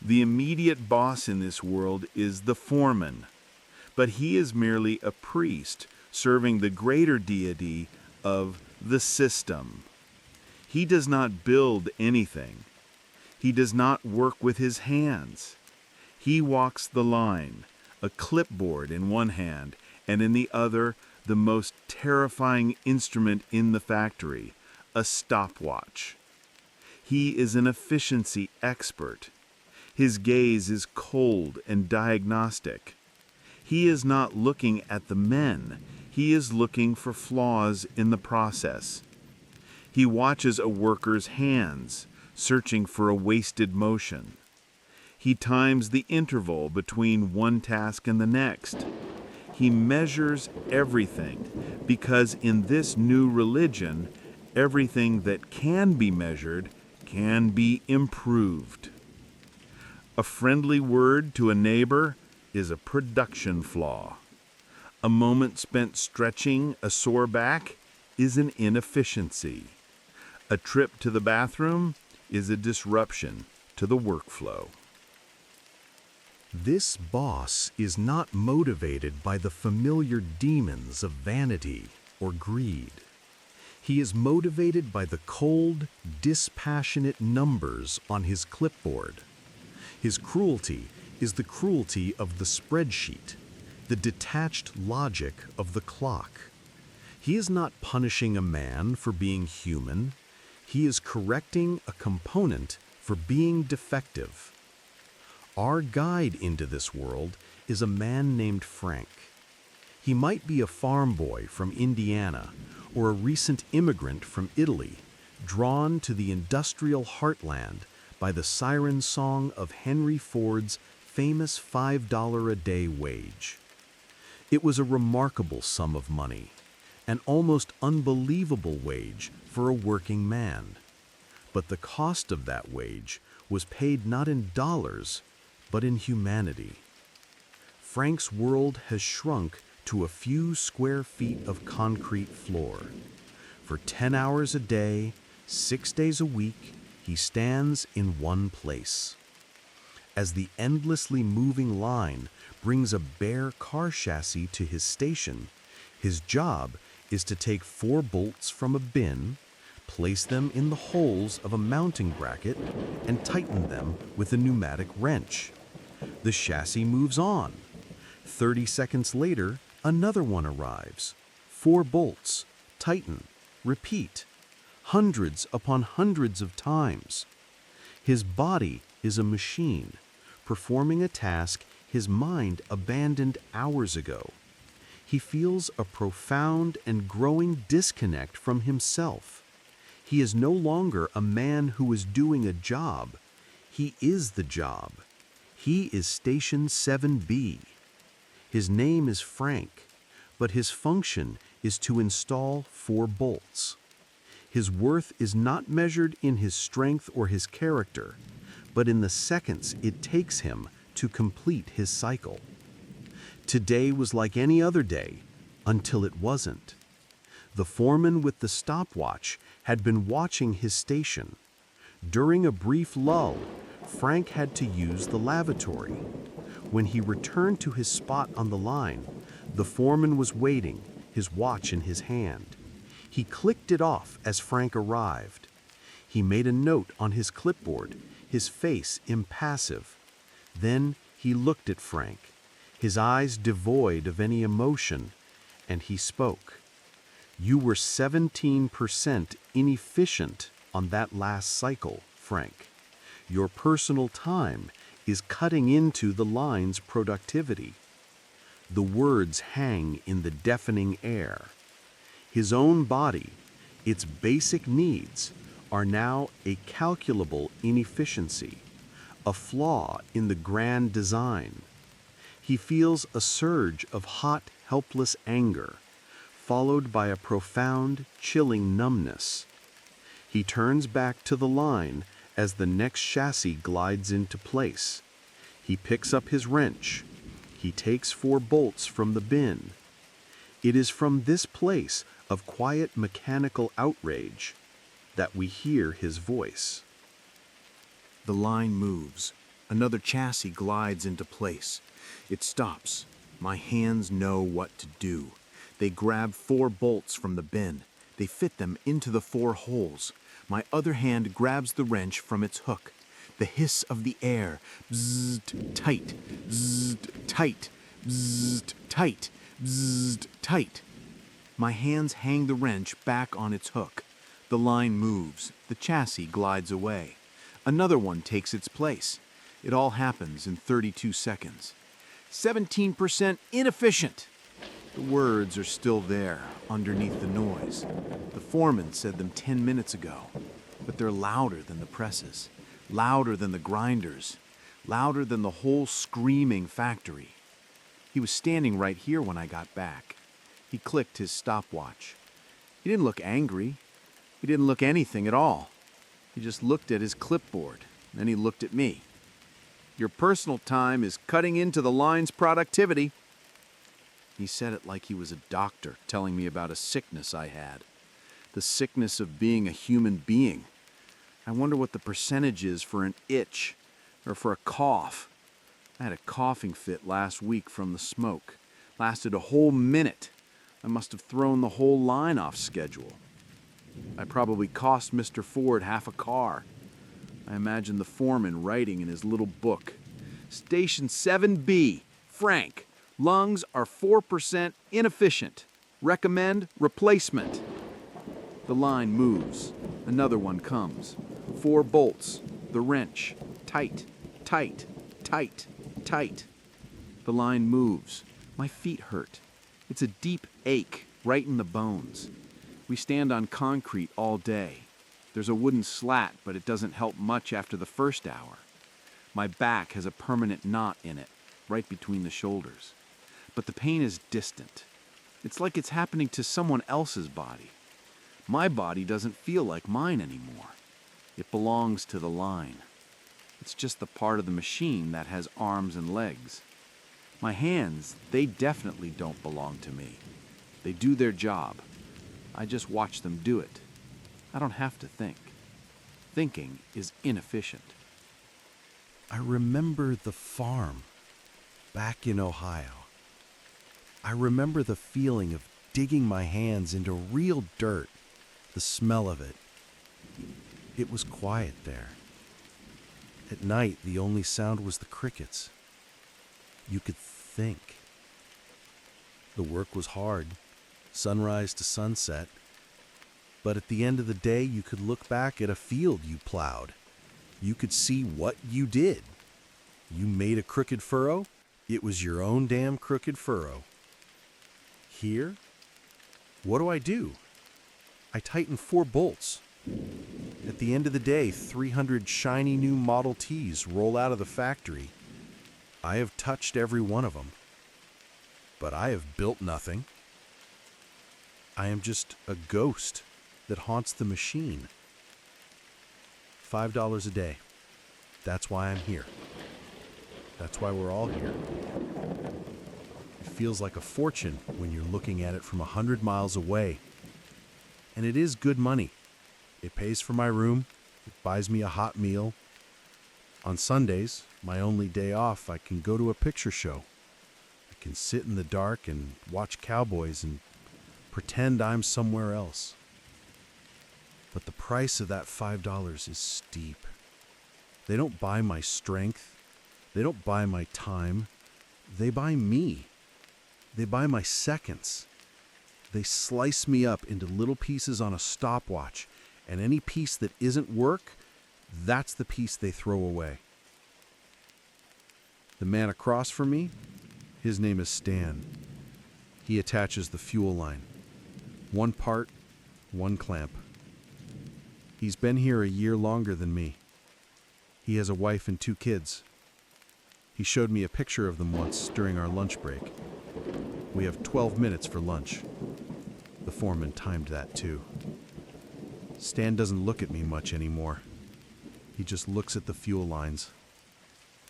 The immediate boss in this world is the foreman, but he is merely a priest serving the greater deity of the system. He does not build anything. He does not work with his hands. He walks the line, a clipboard in one hand, and in the other, the most terrifying instrument in the factory, a stopwatch. He is an efficiency expert. His gaze is cold and diagnostic. He is not looking at the men. He is looking for flaws in the process. He watches a worker's hands, searching for a wasted motion. He times the interval between one task and the next. He measures everything, because in this new religion, everything that can be measured can be improved. A friendly word to a neighbor is a production flaw. A moment spent stretching a sore back is an inefficiency. A trip to the bathroom is a disruption to the workflow. This boss is not motivated by the familiar demons of vanity or greed. He is motivated by the cold, dispassionate numbers on his clipboard. His cruelty is the cruelty of the spreadsheet, the detached logic of the clock. He is not punishing a man for being human. He is correcting a component for being defective. Our guide into this world is a man named Frank. He might be a farm boy from Indiana or a recent immigrant from Italy, drawn to the industrial heartland by the siren song of Henry Ford's famous $5 a day wage. It was a remarkable sum of money, an almost unbelievable wage for a working man. But the cost of that wage was paid not in dollars, but in humanity. Frank's world has shrunk to a few square feet of concrete floor. For 10 hours a day, 6 days a week, he stands in one place. As the endlessly moving line brings a bare car chassis to his station, his job is to take 4 bolts from a bin, place them in the holes of a mounting bracket, and tighten them with a pneumatic wrench. The chassis moves on. 30 seconds later, another one arrives. 4 bolts, tighten, repeat, hundreds upon hundreds of times. His body is a machine, performing a task his mind abandoned hours ago. He feels a profound and growing disconnect from himself. He is no longer a man who is doing a job. He is the job. He is Station 7B. His name is Frank, but his function is to install 4 bolts. His worth is not measured in his strength or his character, but in the seconds it takes him to complete his cycle. Today was like any other day, until it wasn't. The foreman with the stopwatch had been watching his station. During a brief lull, Frank had to use the lavatory. When he returned to his spot on the line, the foreman was waiting, his watch in his hand. He clicked it off as Frank arrived. He made a note on his clipboard, his face impassive. Then he looked at Frank, his eyes devoid of any emotion, and he spoke. "You were 17% inefficient on that last cycle, Frank. Your personal time is cutting into the line's productivity." The words hang in the deafening air. His own body, its basic needs, are now a calculable inefficiency, a flaw in the grand design. He feels a surge of hot, helpless anger, followed by a profound, chilling numbness. He turns back to the line as the next chassis glides into place. He picks up his wrench. He takes 4 bolts from the bin. It is from this place of quiet mechanical outrage that we hear his voice. The line moves. Another chassis glides into place. It stops. My hands know what to do. They grab 4 bolts from the bin. They fit them into the 4 holes. My other hand grabs the wrench from its hook. The hiss of the air. Bzzzt, tight. Bzzzt, tight. Bzzzt, tight. Bzzzt, tight. My hands hang the wrench back on its hook. The line moves. The chassis glides away. Another one takes its place. It all happens in 32 seconds. 17% inefficient. The words are still there, underneath the noise. The foreman said them 10 minutes ago, but they're louder than the presses, louder than the grinders, louder than the whole screaming factory. He was standing right here when I got back. He clicked his stopwatch. He didn't look angry. He didn't look anything at all. He just looked at his clipboard, then he looked at me. "Your personal time is cutting into the line's productivity." He said it like he was a doctor telling me about a sickness I had. The sickness of being a human being. I wonder what the percentage is for an itch or for a cough. I had a coughing fit last week from the smoke. Lasted a whole minute. I must have thrown the whole line off schedule. I probably cost Mr. Ford half a car. I imagine the foreman writing in his little book. "Station 7B, Frank. Lungs are 4% inefficient. Recommend replacement." The line moves. Another one comes. 4 bolts. The wrench. Tight, tight, tight, tight. The line moves. My feet hurt. It's a deep ache right in the bones. We stand on concrete all day. There's a wooden slat, but it doesn't help much after the first hour. My back has a permanent knot in it, right between the shoulders. But the pain is distant. It's like it's happening to someone else's body. My body doesn't feel like mine anymore. It belongs to the line. It's just the part of the machine that has arms and legs. My hands, they definitely don't belong to me. They do their job. I just watch them do it. I don't have to think. Thinking is inefficient. I remember the farm back in Ohio. I remember the feeling of digging my hands into real dirt, the smell of it. It was quiet there. At night, the only sound was the crickets. You could think. The work was hard, sunrise to sunset, but at the end of the day, you could look back at a field you plowed. You could see what you did. You made a crooked furrow, it was your own damn crooked furrow. Here, what do? I tighten 4 bolts. At the end of the day, 300 shiny new Model Ts roll out of the factory. I have touched every one of them, but I have built nothing. I am just a ghost that haunts the machine. $5 a day. That's why I'm here. That's why we're all here. It feels like a fortune when you're looking at it from 100 miles away. And it is good money. It pays for my room. It buys me a hot meal. On Sundays, my only day off, I can go to a picture show. I can sit in the dark and watch cowboys and pretend I'm somewhere else. But the price of that $5 is steep. They don't buy my strength. They don't buy my time. They buy me. They buy my seconds. They slice me up into little pieces on a stopwatch, and any piece that isn't work, that's the piece they throw away. The man across from me, his name is Stan. He attaches the fuel line. 1 part, 1 clamp. He's been here a year longer than me. He has a wife and 2 kids. He showed me a picture of them once during our lunch break. We have 12 minutes for lunch. The foreman timed that too. Stan doesn't look at me much anymore. He just looks at the fuel lines.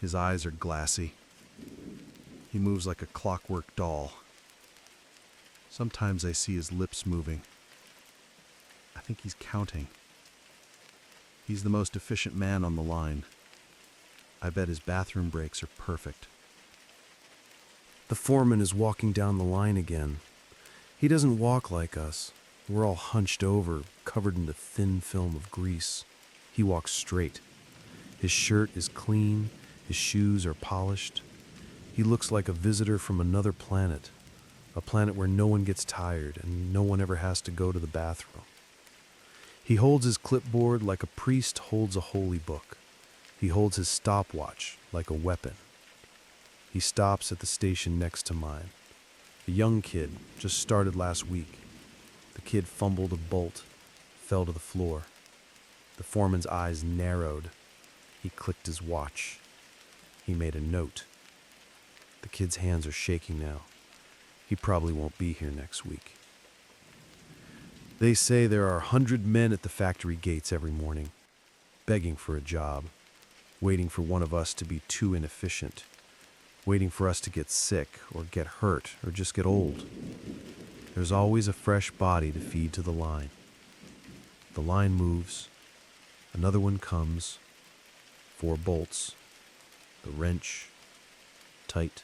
His eyes are glassy. He moves like a clockwork doll. Sometimes I see his lips moving. I think he's counting. He's the most efficient man on the line. I bet his bathroom breaks are perfect. The foreman is walking down the line again. He doesn't walk like us. We're all hunched over, covered in a thin film of grease. He walks straight. His shirt is clean. His shoes are polished. He looks like a visitor from another planet, a planet where no one gets tired and no one ever has to go to the bathroom. He holds his clipboard like a priest holds a holy book. He holds his stopwatch like a weapon. He stops at the station next to mine. A young kid just started last week. The kid fumbled a bolt, fell to the floor. The foreman's eyes narrowed. He clicked his watch. He made a note. The kid's hands are shaking now. He probably won't be here next week. They say there are 100 men at the factory gates every morning, begging for a job, waiting for one of us to be too inefficient, waiting for us to get sick or get hurt or just get old. There's always a fresh body to feed to the line. The line moves. Another one comes. 4 bolts. The wrench. Tight,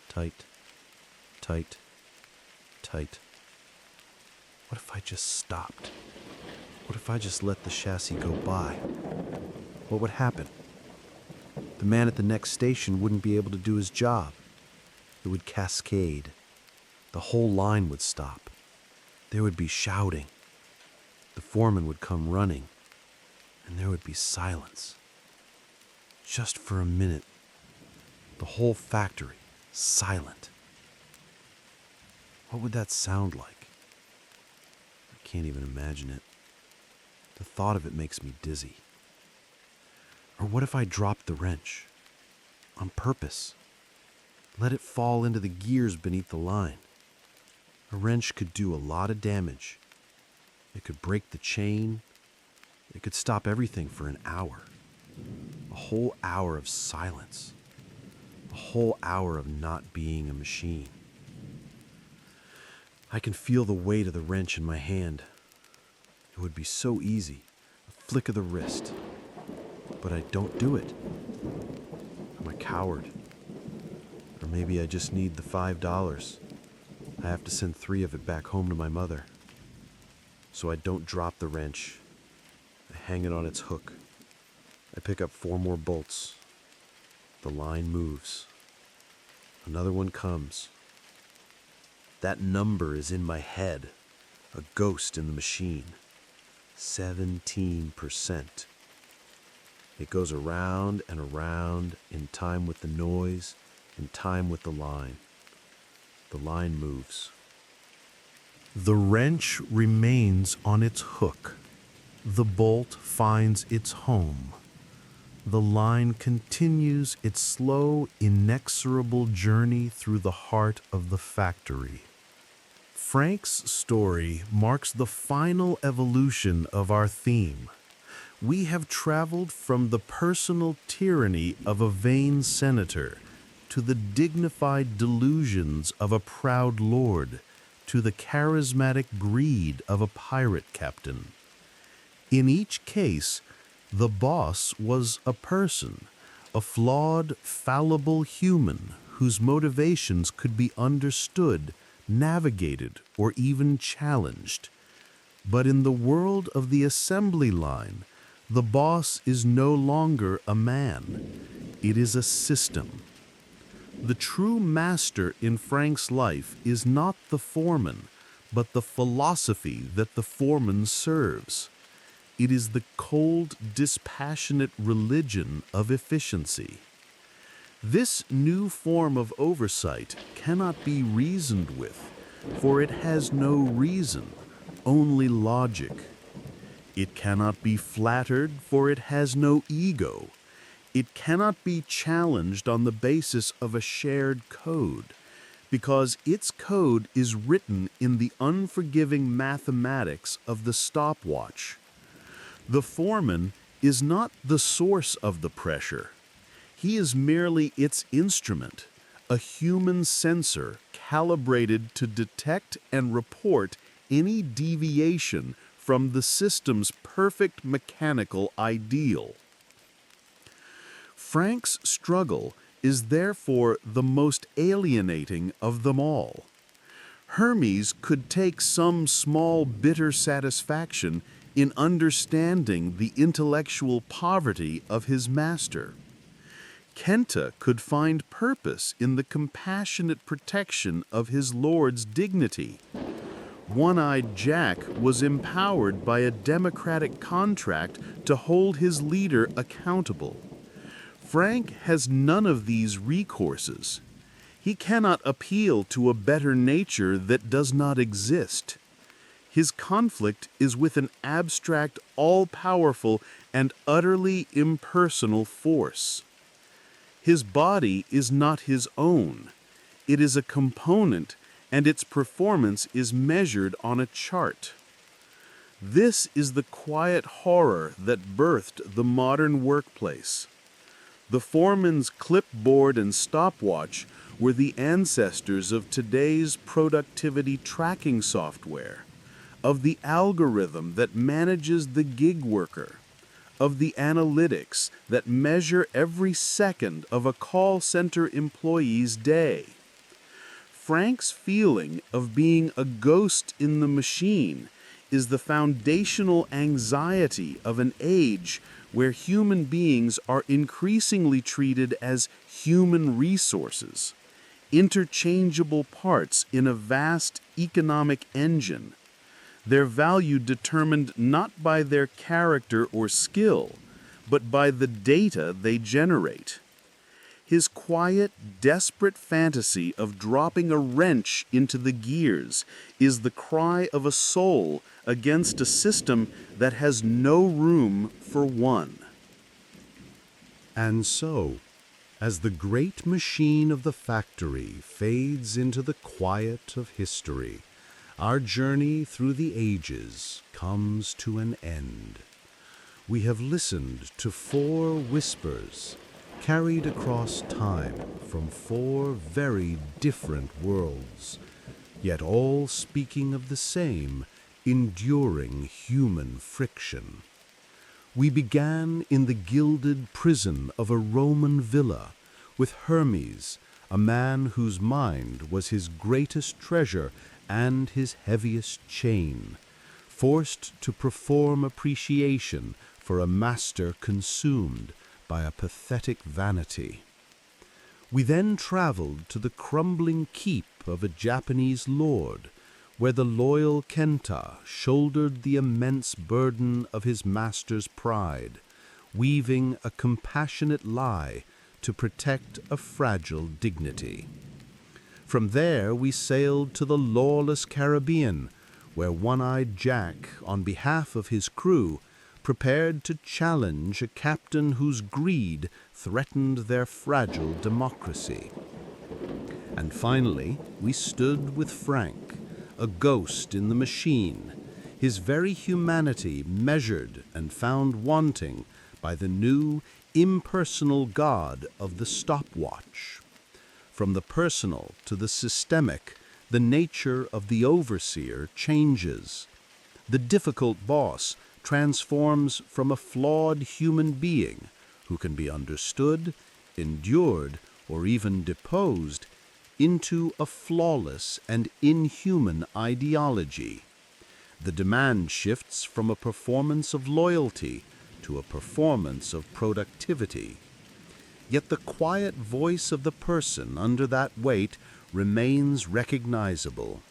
tight, tight, tight. What if I just stopped? What if I just let the chassis go by? What would happen? The man at the next station wouldn't be able to do his job. It would cascade. The whole line would stop. There would be shouting. The foreman would come running, and there would be silence. Just for a minute, the whole factory silent. What would that sound like? I can't even imagine it. The thought of it makes me dizzy. Or what if I dropped the wrench? On purpose. Let it fall into the gears beneath the line. A wrench could do a lot of damage. It could break the chain. It could stop everything for an hour. A whole hour of silence. A whole hour of not being a machine. I can feel the weight of the wrench in my hand. It would be so easy, a flick of the wrist. But I don't do it. I'm a coward. Or maybe I just need the $5. I have to send 3 of it back home to my mother. So I don't drop the wrench. I hang it on its hook. I pick up 4 more bolts. The line moves. Another one comes. That number is in my head, a ghost in the machine. 17%. It goes around and around in time with the noise, in time with the line. The line moves. The wrench remains on its hook. The bolt finds its home. The line continues its slow, inexorable journey through the heart of the factory. Frank's story marks the final evolution of our theme. We have traveled from the personal tyranny of a vain senator to the dignified delusions of a proud lord, to the charismatic greed of a pirate captain. In each case, the boss was a person, a flawed, fallible human whose motivations could be understood, navigated, or even challenged. But in the world of the assembly line, the boss is no longer a man. It is a system. The true master in Frank's life is not the foreman, but the philosophy that the foreman serves. It is the cold, dispassionate religion of efficiency. This new form of oversight cannot be reasoned with, for it has no reason, only logic. It cannot be flattered, for it has no ego. It cannot be challenged on the basis of a shared code, because its code is written in the unforgiving mathematics of the stopwatch. The foreman is not the source of the pressure. He is merely its instrument, a human sensor calibrated to detect and report any deviation from the system's perfect mechanical ideal. Frank's struggle is therefore the most alienating of them all. Hermes could take some small bitter satisfaction in understanding the intellectual poverty of his master. Kenta could find purpose in the compassionate protection of his lord's dignity. One-eyed Jack was empowered by a democratic contract to hold his leader accountable. Frank has none of these recourses. He cannot appeal to a better nature that does not exist. His conflict is with an abstract, all-powerful, and utterly impersonal force. His body is not his own. It is a component, and its performance is measured on a chart. This is the quiet horror that birthed the modern workplace. The foreman's clipboard and stopwatch were the ancestors of today's productivity tracking software, of the algorithm that manages the gig worker, of the analytics that measure every second of a call center employee's day. Frank's feeling of being a ghost in the machine is the foundational anxiety of an age where human beings are increasingly treated as human resources, interchangeable parts in a vast economic engine, their value determined not by their character or skill, but by the data they generate. His quiet, desperate fantasy of dropping a wrench into the gears is the cry of a soul against a system that has no room for one. And so, as the great machine of the factory fades into the quiet of history, our journey through the ages comes to an end. We have listened to 4 whispers carried across time from 4 very different worlds, yet all speaking of the same enduring human friction. We began in the gilded prison of a Roman villa with Hermes, a man whose mind was his greatest treasure and his heaviest chain, forced to perform appreciation for a master consumed by a pathetic vanity. We then traveled to the crumbling keep of a Japanese lord, where the loyal Kenta shouldered the immense burden of his master's pride, weaving a compassionate lie to protect a fragile dignity. From there we sailed to the lawless Caribbean, where One-Eyed Jack, on behalf of his crew, prepared to challenge a captain whose greed threatened their fragile democracy. And finally, we stood with Frank, a ghost in the machine, his very humanity measured and found wanting by the new, impersonal god of the stopwatch. From the personal to the systemic, the nature of the overseer changes. The difficult boss transforms from a flawed human being who can be understood, endured, or even deposed into a flawless and inhuman ideology. The demand shifts from a performance of loyalty to a performance of productivity. Yet the quiet voice of the person under that weight remains recognizable.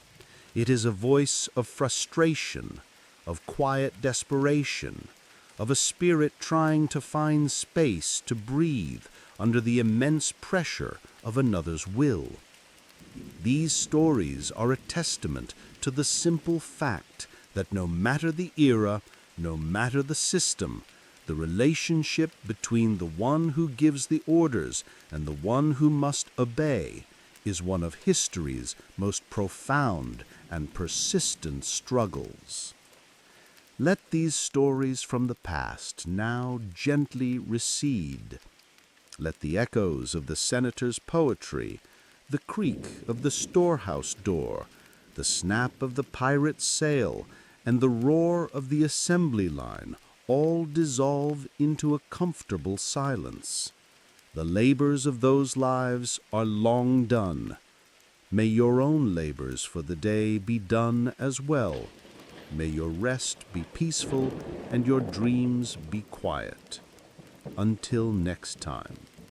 It is a voice of frustration, of quiet desperation, of a spirit trying to find space to breathe under the immense pressure of another's will. These stories are a testament to the simple fact that no matter the era, no matter the system, the relationship between the one who gives the orders and the one who must obey is one of history's most profound and persistent struggles. Let these stories from the past now gently recede. Let the echoes of the senator's poetry, the creak of the storehouse door, the snap of the pirate's sail, and the roar of the assembly line all dissolve into a comfortable silence. The labors of those lives are long done. May your own labors for the day be done as well. May your rest be peaceful and your dreams be quiet. Until next time.